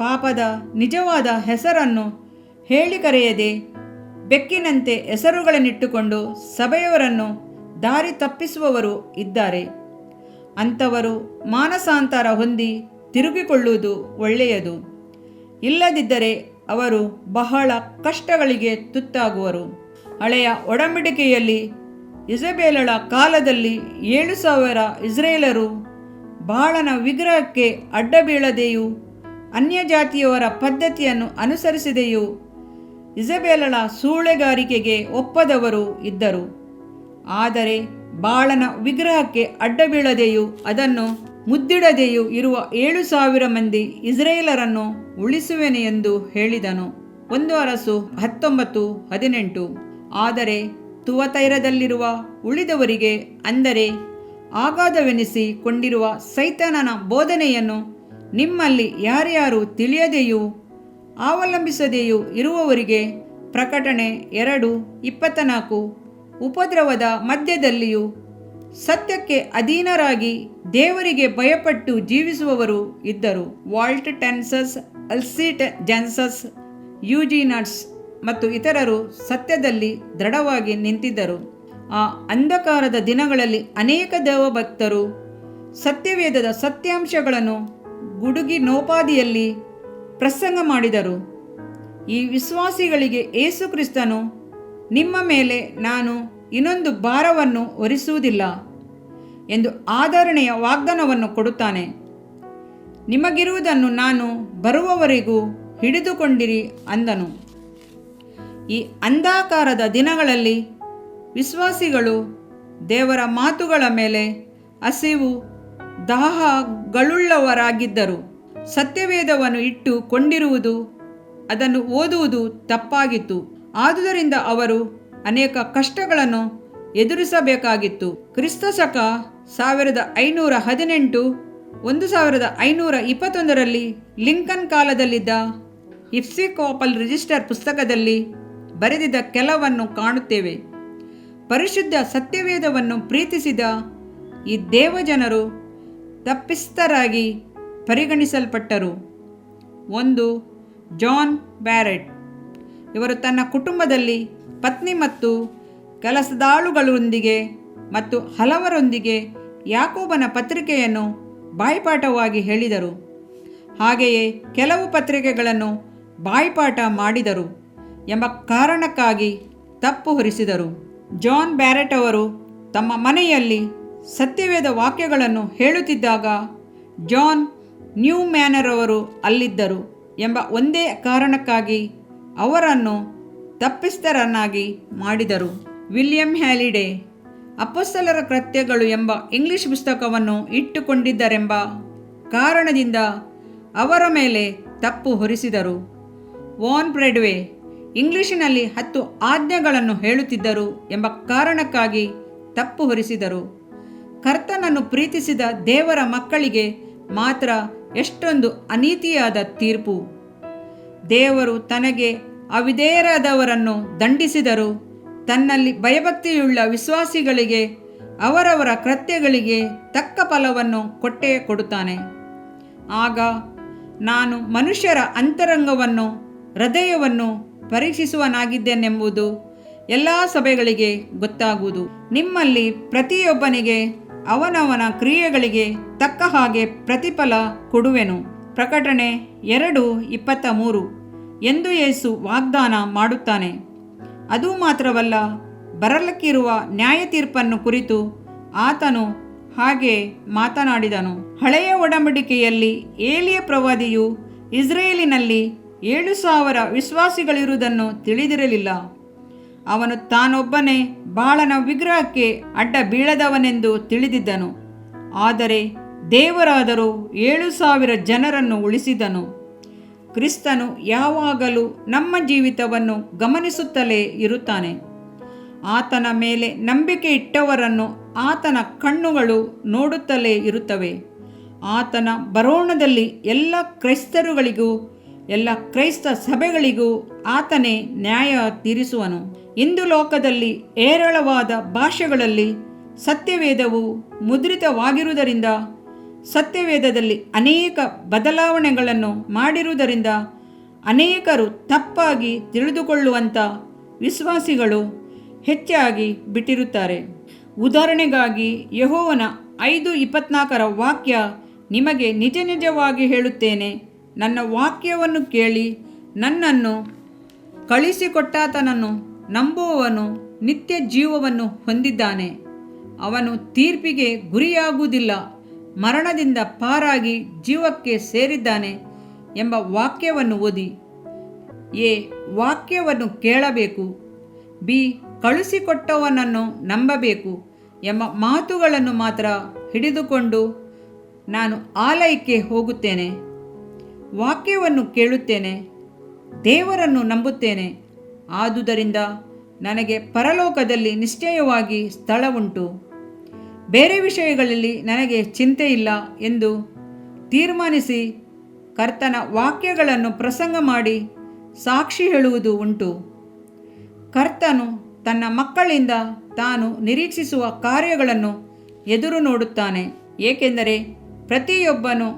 ಪಾಪದ ನಿಜವಾದ ಹೆಸರನ್ನು ಹೇಳಿ ಕರೆಯದೆ ಬೆಕ್ಕಿನಂತೆ ಹೆಸರುಗಳನ್ನಿಟ್ಟುಕೊಂಡು ಸಭೆಯವರನ್ನು ದಾರಿ ತಪ್ಪಿಸುವವರು ಇದ್ದಾರೆ. ಅಂಥವರು ಮಾನಸಾಂತರ ಹೊಂದಿ ತಿರುಗಿಕೊಳ್ಳುವುದು ಒಳ್ಳೆಯದು. ಇಲ್ಲದಿದ್ದರೆ ಅವರು ಬಹಳ ಕಷ್ಟಗಳಿಗೆ ತುತ್ತಾಗುವರು. ಹಳೆಯ ಒಡಂಬಡಿಕೆಯಲ್ಲಿ ಇಜೆಬೆಲಳ ಕಾಲದಲ್ಲಿ 7,000 ಇಸ್ರೇಲರು ಬಾಳನ ವಿಗ್ರಹಕ್ಕೆ ಅಡ್ಡ ಬೀಳದೆಯೂ ಅನ್ಯಜಾತಿಯವರ ಪದ್ಧತಿಯನ್ನು ಅನುಸರಿಸದೆಯೂ ಇಜೆಬೆಲಳ ಸೂಳೆಗಾರಿಕೆಗೆ ಒಪ್ಪದವರು ಇದ್ದರು. ಆದರೆ ಬಾಳನ ವಿಗ್ರಹಕ್ಕೆ ಅಡ್ಡ ಬೀಳದೆಯೂ ಅದನ್ನು ಮುದ್ದಿಡದೆಯೂ ಇರುವ 7,000 ಮಂದಿ ಇಸ್ರೇಲರನ್ನು ಉಳಿಸುವೆನು ಎಂದು ಹೇಳಿದನು. 1 ಅರಸು 19-18. ಆದರೆ ತುವತೈರದಲ್ಲಿರುವ ಉಳಿದವರಿಗೆ, ಅಂದರೆ ಅಗಾಧವೆನಿಸಿ ಕೊಂಡಿರುವ ಸೈತಾನನ ಬೋಧನೆಯನ್ನು ನಿಮ್ಮಲ್ಲಿ ಯಾರ್ಯಾರು ತಿಳಿಯದೆಯೂ ಅವಲಂಬಿಸದೆಯೂ ಇರುವವರಿಗೆ, ಪ್ರಕಟಣೆ 2:24, ಉಪದ್ರವದ ಮಧ್ಯದಲ್ಲಿಯೂ ಸತ್ಯಕ್ಕೆ ಅಧೀನರಾಗಿ ದೇವರಿಗೆ ಭಯಪಟ್ಟು ಜೀವಿಸುವವರು ಇದ್ದರು. ವಾಲ್ಟ್ ಟೆನ್ಸಸ್ ಅಲ್ಸಿಟ್ ಜಾನ್ಸಸ್, ಯೂಜಿನಟ್ಸ್ ಮತ್ತು ಇತರರು ಸತ್ಯದಲ್ಲಿ ದೃಢವಾಗಿ ನಿಂತಿದ್ದರು. ಆ ಅಂಧಕಾರದ ದಿನಗಳಲ್ಲಿ ಅನೇಕ ದೇವಭಕ್ತರು ಸತ್ಯವೇದದ ಸತ್ಯಾಂಶಗಳನ್ನು ಗುಡುಗಿನೋಪಾದಿಯಲ್ಲಿ ಪ್ರಸಂಗ ಮಾಡಿದರು. ಈ ವಿಶ್ವಾಸಿಗಳಿಗೆ ಯೇಸು ಕ್ರಿಸ್ತನು, ನಿಮ್ಮ ಮೇಲೆ ನಾನು ಇನ್ನೊಂದು ಭಾರವನ್ನು ಹೊರಿಸುವುದಿಲ್ಲ ಎಂದು ಆಧರಣೆಯ ವಾಗ್ದಾನವನ್ನು ಕೊಡುತ್ತಾನೆ. ನಿಮಗಿರುವುದನ್ನು ನಾನು ಬರುವವರೆಗೂ ಹಿಡಿದುಕೊಂಡಿರಿ ಅಂದನು. ಈ ಅಂಧಕಾರದ ದಿನಗಳಲ್ಲಿ ವಿಶ್ವಾಸಿಗಳು ದೇವರ ಮಾತುಗಳ ಮೇಲೆ ಹಸಿವು ದಾಹಗಳುಳ್ಳವರಾಗಿದ್ದರು. ಸತ್ಯವೇದವನ್ನು ಇಟ್ಟುಕೊಂಡಿರುವುದು, ಅದನ್ನು ಓದುವುದು ತಪ್ಪಾಗಿತ್ತು. ಆದುದರಿಂದ ಅವರು ಅನೇಕ ಕಷ್ಟಗಳನ್ನು ಎದುರಿಸಬೇಕಾಗಿತ್ತು. ಕ್ರಿಸ್ತ ಶಕ 1518 1521ರಲ್ಲಿ ಲಿಂಕನ್ ಕಾಲದಲ್ಲಿದ್ದ ಎಪಿಸ್ಕೋಪಲ್ ರಿಜಿಸ್ಟರ್ ಪುಸ್ತಕದಲ್ಲಿ ಬರೆದಿದ್ದ ಕೆಲವನ್ನು ಕಾಣುತ್ತೇವೆ. ಪರಿಶುದ್ಧ ಸತ್ಯವೇದವನ್ನು ಪ್ರೀತಿಸಿದ ಈ ದೇವಜನರು ತಪ್ಪಿಸ್ಥರಾಗಿ ಪರಿಗಣಿಸಲ್ಪಟ್ಟರು. 1. John barrel. ಇವರು ತನ್ನ ಕುಟುಂಬದಲ್ಲಿ ಪತ್ನಿ ಮತ್ತು ಕೆಲಸದಾಳುಗಳೊಂದಿಗೆ ಮತ್ತು ಹಲವರೊಂದಿಗೆ ಯಾಕೋಬನ ಪತ್ರಿಕೆಯನ್ನು ಬಾಯಿಪಾಠವಾಗಿ ಹೇಳಿದರು. ಹಾಗೆಯೇ ಕೆಲವು ಪತ್ರಿಕೆಗಳನ್ನು ಬಾಯಿಪಾಠ ಮಾಡಿದರು ಎಂಬ ಕಾರಣಕ್ಕಾಗಿ ತಪ್ಪು ಹೊರಿಸಿದರು. ಜಾನ್ ಬ್ಯಾರೆಟ್ ಅವರು ತಮ್ಮ ಮನೆಯಲ್ಲಿ ಸತ್ಯವೇದ ವಾಕ್ಯಗಳನ್ನು ಹೇಳುತ್ತಿದ್ದಾಗ ಜಾನ್ ನ್ಯೂಮ್ಯಾನರ್ ಅವರು ಅಲ್ಲಿದ್ದರು ಎಂಬ ಒಂದೇ ಕಾರಣಕ್ಕಾಗಿ ಅವರನ್ನು ತಪ್ಪಿಸ್ಥರನ್ನಾಗಿ ಮಾಡಿದರು. ವಿಲಿಯಂ ಹ್ಯಾಲಿಡೇ ಅಪೊಸ್ತಲರ ಕೃತ್ಯಗಳು ಎಂಬ ಇಂಗ್ಲಿಷ್ ಪುಸ್ತಕವನ್ನು ಇಟ್ಟುಕೊಂಡಿದ್ದರೆಂಬ ಕಾರಣದಿಂದ ಅವರ ಮೇಲೆ ತಪ್ಪು ಹೊರಿಸಿದರು. ವಾನ್ ಬ್ರೆಡ್ವೆ ಇಂಗ್ಲಿಷಿನಲ್ಲಿ 10 ಆಜ್ಞೆಗಳನ್ನು ಹೇಳುತ್ತಿದ್ದರು ಎಂಬ ಕಾರಣಕ್ಕಾಗಿ ತಪ್ಪು ಹೊರಿಸಿದರು. ಕರ್ತನನ್ನು ಪ್ರೀತಿಸಿದ ದೇವರ ಮಕ್ಕಳಿಗೆ ಮಾತ್ರ ಎಷ್ಟೊಂದು ಅನೀತಿಯಾದ ತೀರ್ಪು! ದೇವರು ತನಗೆ ಅವಿಧೇಯರಾದವರನ್ನು ದಂಡಿಸಿದರು, ತನ್ನಲ್ಲಿ ಭಯಭಕ್ತಿಯುಳ್ಳ ವಿಶ್ವಾಸಿಗಳಿಗೆ ಅವರವರ ಕೃತ್ಯಗಳಿಗೆ ತಕ್ಕ ಫಲವನ್ನು ಕೊಟ್ಟೇ ಕೊಡುತ್ತಾನೆ. ಆಗ ನಾನು ಮನುಷ್ಯರ ಅಂತರಂಗವನ್ನು ಹೃದಯವನ್ನು ಪರೀಕ್ಷಿಸುವನಾಗಿದ್ದೇನೆಂಬುದು ಎಲ್ಲ ಸಭೆಗಳಿಗೆ ಗೊತ್ತಾಗುವುದು. ನಿಮ್ಮಲ್ಲಿ ಪ್ರತಿಯೊಬ್ಬನಿಗೆ ಅವನವನ ಕ್ರಿಯೆಗಳಿಗೆ ತಕ್ಕ ಹಾಗೆ ಪ್ರತಿಫಲ ಕೊಡುವೆನು. ಪ್ರಕಟಣೆ 2:23 ಎಂದು ಯೇಸು ವಾಗ್ದಾನ ಮಾಡುತ್ತಾನೆ. ಅದು ಮಾತ್ರವಲ್ಲ, ಬರಲಿಕ್ಕಿರುವ ನ್ಯಾಯ ತೀರ್ಪನ್ನು ಕುರಿತು ಆತನು ಹಾಗೆ ಮಾತನಾಡಿದನು. ಹಳೆಯ ಒಡಂಬಡಿಕೆಯಲ್ಲಿ ಏಲಿಯ ಪ್ರವಾದಿಯು ಇಸ್ರೇಲಿನಲ್ಲಿ 7,000 ವಿಶ್ವಾಸಿಗಳಿರುವುದನ್ನು ತಿಳಿದಿರಲಿಲ್ಲ. ಅವನು ತಾನೊಬ್ಬನೇ ಬಾಳನ ವಿಗ್ರಹಕ್ಕೆ ಅಡ್ಡ ಬೀಳದವನೆಂದು ತಿಳಿದಿದ್ದನು. ಆದರೆ ದೇವರಾದರೂ 7,000 ಜನರನ್ನು ಉಳಿಸಿದನು. ಕ್ರಿಸ್ತನು ಯಾವಾಗಲೂ ನಮ್ಮ ಜೀವಿತವನ್ನು ಗಮನಿಸುತ್ತಲೇ ಇರುತ್ತಾನೆ. ಆತನ ಮೇಲೆ ನಂಬಿಕೆ ಇಟ್ಟವರನ್ನು ಆತನ ಕಣ್ಣುಗಳು ನೋಡುತ್ತಲೇ ಇರುತ್ತವೆ. ಆತನ ಬರೋಣದಲ್ಲಿ ಎಲ್ಲ ಕ್ರೈಸ್ತರುಗಳಿಗೂ ಎಲ್ಲ ಕ್ರೈಸ್ತ ಸಭೆಗಳಿಗೂ ಆತನೇ ನ್ಯಾಯ ತೀರಿಸುವನು. ಇಂದು ಲೋಕದಲ್ಲಿ ಹೇರಳವಾದ ಭಾಷೆಗಳಲ್ಲಿ ಸತ್ಯವೇದವು ಮುದ್ರಿತವಾಗಿರುವುದರಿಂದ, ಸತ್ಯವೇದದಲ್ಲಿ ಅನೇಕ ಬದಲಾವಣೆಗಳನ್ನು ಮಾಡಿರುವುದರಿಂದ ಅನೇಕರು ತಪ್ಪಾಗಿ ತಿಳಿದುಕೊಳ್ಳುವಂಥ ವಿಶ್ವಾಸಿಗಳು ಹೆಚ್ಚಾಗಿ ಬಿಟ್ಟಿರುತ್ತಾರೆ. ಉದಾಹರಣೆಗಾಗಿ ಯೆಹೋವನ 5:24 ವಾಕ್ಯ ನಿಮಗೆ ನಿಜ ನಿಜವಾಗಿ ಹೇಳುತ್ತೇನೆ, ನನ್ನ ವಾಕ್ಯವನ್ನು ಕೇಳಿ ನನ್ನನ್ನು ಕಳಿಸಿಕೊಟ್ಟಾತನನ್ನು ನಂಬುವವನು ನಿತ್ಯ ಜೀವವನ್ನು ಹೊಂದಿದ್ದಾನೆ, ಅವನು ತೀರ್ಪಿಗೆ ಗುರಿಯಾಗುವುದಿಲ್ಲ, ಮರಣದಿಂದ ಪಾರಾಗಿ ಜೀವಕ್ಕೆ ಸೇರಿದ್ದಾನೆ ಎಂಬ ವಾಕ್ಯವನ್ನು ಓದಿ. ಎ. ವಾಕ್ಯವನ್ನು ಕೇಳಬೇಕು. ಬಿ. ಕಳುಹಿಸಿಕೊಟ್ಟವನನ್ನು ನಂಬಬೇಕು ಎಂಬ ಮಾತುಗಳನ್ನು ಮಾತ್ರ ಹಿಡಿದುಕೊಂಡು ನಾನು ಆಲಯಕ್ಕೆ ಹೋಗುತ್ತೇನೆ, ವಾಕ್ಯವನ್ನು ಕೇಳುತ್ತೇನೆ, ದೇವರನ್ನು ನಂಬುತ್ತೇನೆ, ಆದುದರಿಂದ ನನಗೆ ಪರಲೋಕದಲ್ಲಿ ನಿಶ್ಚಯವಾಗಿ ಸ್ಥಳ ಉಂಟು, ಬೇರೆ ವಿಷಯಗಳಲ್ಲಿ ನನಗೆ ಚಿಂತೆ ಇಲ್ಲ ಎಂದು ತೀರ್ಮಾನಿಸಿ ಕರ್ತನ ವಾಕ್ಯಗಳನ್ನು ಪ್ರಸಂಗ ಮಾಡಿ ಸಾಕ್ಷಿ ಹೇಳುವುದು ಉಂಟು. ಕರ್ತನು ತನ್ನ ಮಕ್ಕಳಿಂದ ತಾನು ನಿರೀಕ್ಷಿಸುವ ಕಾರ್ಯಗಳನ್ನು ಎದುರು ನೋಡುತ್ತಾನೆ. ಏಕೆಂದರೆ ಪ್ರತಿಯೊಬ್ಬನು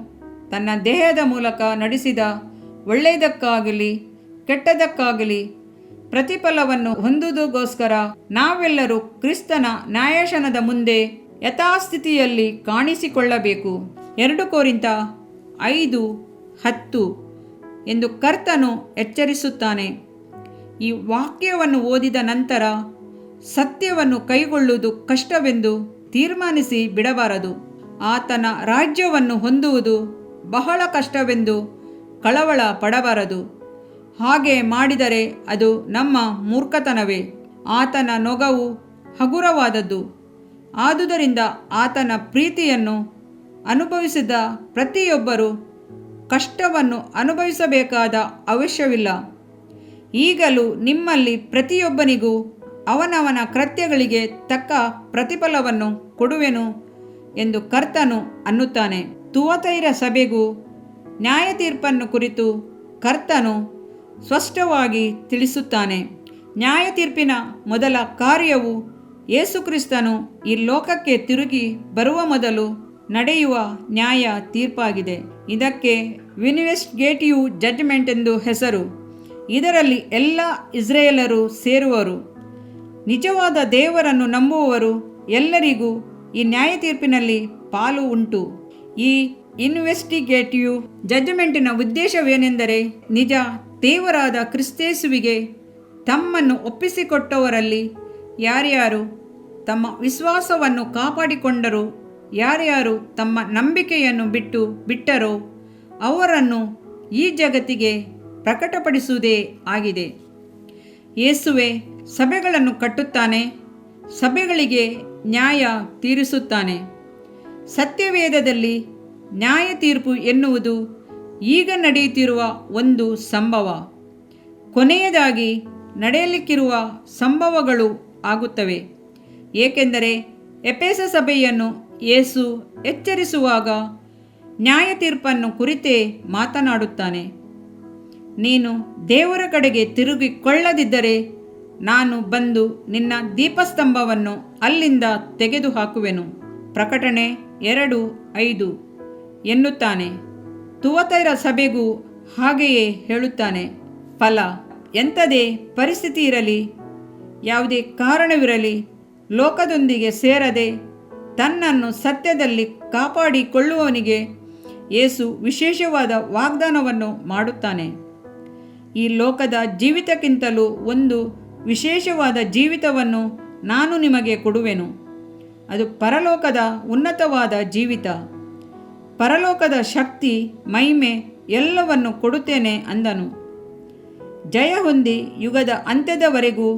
ತನ್ನ ದೇಹದ ಮೂಲಕ ನಡೆಸಿದ ಒಳ್ಳೆಯದಕ್ಕಾಗಲಿ ಕೆಟ್ಟದಕ್ಕಾಗಲಿ ಪ್ರತಿಫಲವನ್ನು ಹೊಂದುವುದಕ್ಕೋಸ್ಕರ ನಾವೆಲ್ಲರೂ ಕ್ರಿಸ್ತನ ನ್ಯಾಯಾಸನದ ಮುಂದೆ ಯಥಾಸ್ಥಿತಿಯಲ್ಲಿ ಕಾಣಿಸಿಕೊಳ್ಳಬೇಕು. 2 ಕೊರಿಂಥ 5:10 ಎಂದು ಕರ್ತನು ಎಚ್ಚರಿಸುತ್ತಾನೆ. ಈ ವಾಕ್ಯವನ್ನು ಓದಿದ ನಂತರ ಸತ್ಯವನ್ನು ಕೈಗೊಳ್ಳುವುದು ಕಷ್ಟವೆಂದು ತೀರ್ಮಾನಿಸಿ ಬಿಡಬಾರದು. ಆತನ ರಾಜ್ಯವನ್ನು ಹೊಂದುವುದು ಬಹಳ ಕಷ್ಟವೆಂದು ಕಳವಳ ಪಡಬಾರದು. ಹಾಗೆ ಮಾಡಿದರೆ ಅದು ನಮ್ಮ ಮೂರ್ಖತನವೇ. ಆತನ ನೊಗವು ಹಗುರವಾದದ್ದು. ಆದುದರಿಂದ ಆತನ ಪ್ರೀತಿಯನ್ನು ಅನುಭವಿಸಿದ ಪ್ರತಿಯೊಬ್ಬರೂ ಕಷ್ಟವನ್ನು ಅನುಭವಿಸಬೇಕಾದ ಅವಶ್ಯವಿಲ್ಲ. ಈಗಲೂ ನಿಮ್ಮಲ್ಲಿ ಪ್ರತಿಯೊಬ್ಬನಿಗೂ ಅವನವನ ಕೃತ್ಯಗಳಿಗೆ ತಕ್ಕ ಪ್ರತಿಫಲವನ್ನು ಕೊಡುವೆನು ಎಂದು ಕರ್ತನು ಅನ್ನುತ್ತಾನೆ. ತುವತೈರ ಸಭೆಗೂ ನ್ಯಾಯ ತೀರ್ಪನ್ನು ಕುರಿತು ಕರ್ತನು ಸ್ಪಷ್ಟವಾಗಿ ತಿಳಿಸುತ್ತಾನೆ. ನ್ಯಾಯ ತೀರ್ಪಿನ ಮೊದಲ ಕಾರ್ಯವು ಯೇಸುಕ್ರಿಸ್ತನು ಈ ಲೋಕಕ್ಕೆ ತಿರುಗಿ ಬರುವ ಮೊದಲು ನಡೆಯುವ ನ್ಯಾಯ ತೀರ್ಪಾಗಿದೆ. ಇದಕ್ಕೆ ಇನ್ವೆಸ್ಟಿಗೇಟಿವ್ ಜಡ್ಜ್ಮೆಂಟ್ ಎಂದು ಹೆಸರು. ಇದರಲ್ಲಿ ಎಲ್ಲ ಇಸ್ರಾಯೇಲರು ಸೇರುವರು. ನಿಜವಾದ ದೇವರನ್ನು ನಂಬುವವರು ಎಲ್ಲರಿಗೂ ಈ ನ್ಯಾಯ ತೀರ್ಪಿನಲ್ಲಿ ಪಾಲು ಉಂಟು. ಈ ಇನ್ವೆಸ್ಟಿಗೇಟಿವ್ ಜಡ್ಜ್ಮೆಂಟಿನ ಉದ್ದೇಶವೇನೆಂದರೆ, ನಿಜ ದೇವರಾದ ಕ್ರಿಸ್ತೇಸುವಿಗೆ ತಮ್ಮನ್ನು ಒಪ್ಪಿಸಿಕೊಟ್ಟವರಲ್ಲಿ ಯಾರ್ಯಾರು ತಮ್ಮ ವಿಶ್ವಾಸವನ್ನು ಕಾಪಾಡಿಕೊಂಡರೋ, ಯಾರ್ಯಾರು ತಮ್ಮ ನಂಬಿಕೆಯನ್ನು ಬಿಟ್ಟರೋ ಅವರನ್ನು ಈ ಜಗತ್ತಿಗೆ ಪ್ರಕಟಪಡಿಸುವುದೇ ಆಗಿದೆ. ಯೇಸುವೆ ಸಭೆಗಳನ್ನು ಕಟ್ಟುತ್ತಾನೆ, ಸಭೆಗಳಿಗೆ ನ್ಯಾಯ ತೀರಿಸುತ್ತಾನೆ. ಸತ್ಯವೇದದಲ್ಲಿ ನ್ಯಾಯ ತೀರ್ಪು ಎನ್ನುವುದು ಈಗ ನಡೆಯುತ್ತಿರುವ ಒಂದು ಸಂಭವ. ಕೊನೆಯದಾಗಿ ನಡೆಯಲಿಕ್ಕಿರುವ ಸಂಭವಗಳು ಆಗುತ್ತವೆ. ಏಕೆಂದರೆ ಎಫೆಸ ಸಭೆಯನ್ನು ಯೇಸು ಎಚ್ಚರಿಸುವಾಗ ನ್ಯಾಯ ತೀರ್ಪನ್ನು ಕುರಿತೇ ಮಾತನಾಡುತ್ತಾನೆ. ನೀನು ದೇವರ ಕಡೆಗೆ ತಿರುಗಿಕೊಳ್ಳದಿದ್ದರೆ ನಾನು ಬಂದು ನಿನ್ನ ದೀಪಸ್ತಂಭವನ್ನು ಅಲ್ಲಿಂದ ತೆಗೆದುಹಾಕುವೆನು. ಪ್ರಕಟಣೆ 2:5 ಎನ್ನುತ್ತಾನೆ. ತುವತೈರ ಸಭೆಗೂ ಹಾಗೆಯೇ ಹೇಳುತ್ತಾನೆ. ಫಲ ಎಂಥದೇ ಪರಿಸ್ಥಿತಿ ಇರಲಿ, ಯಾವುದೇ ಕಾರಣವಿರಲಿ, ಲೋಕದೊಂದಿಗೆ ಸೇರದೆ ತನ್ನನ್ನು ಸತ್ಯದಲ್ಲಿ ಕಾಪಾಡಿಕೊಳ್ಳುವವನಿಗೆ ಯೇಸು ವಿಶೇಷವಾದ ವಾಗ್ದಾನವನ್ನು ಮಾಡುತ್ತಾನೆ. ಈ ಲೋಕದ ಜೀವಿತಕ್ಕಿಂತಲೂ ಒಂದು ವಿಶೇಷವಾದ ಜೀವಿತವನ್ನು ನಾನು ನಿಮಗೆ ಕೊಡುವೆನು. ಅದು ಪರಲೋಕದ ಉನ್ನತವಾದ ಜೀವಿತ. ಪರಲೋಕದ ಶಕ್ತಿ, ಮಹಿಮೆ ಎಲ್ಲವನ್ನು ಕೊಡುತ್ತೇನೆ ಅಂದನು. ಜಯ ಹೊಂದಿ ಯುಗದ ಅಂತ್ಯದವರೆಗೂ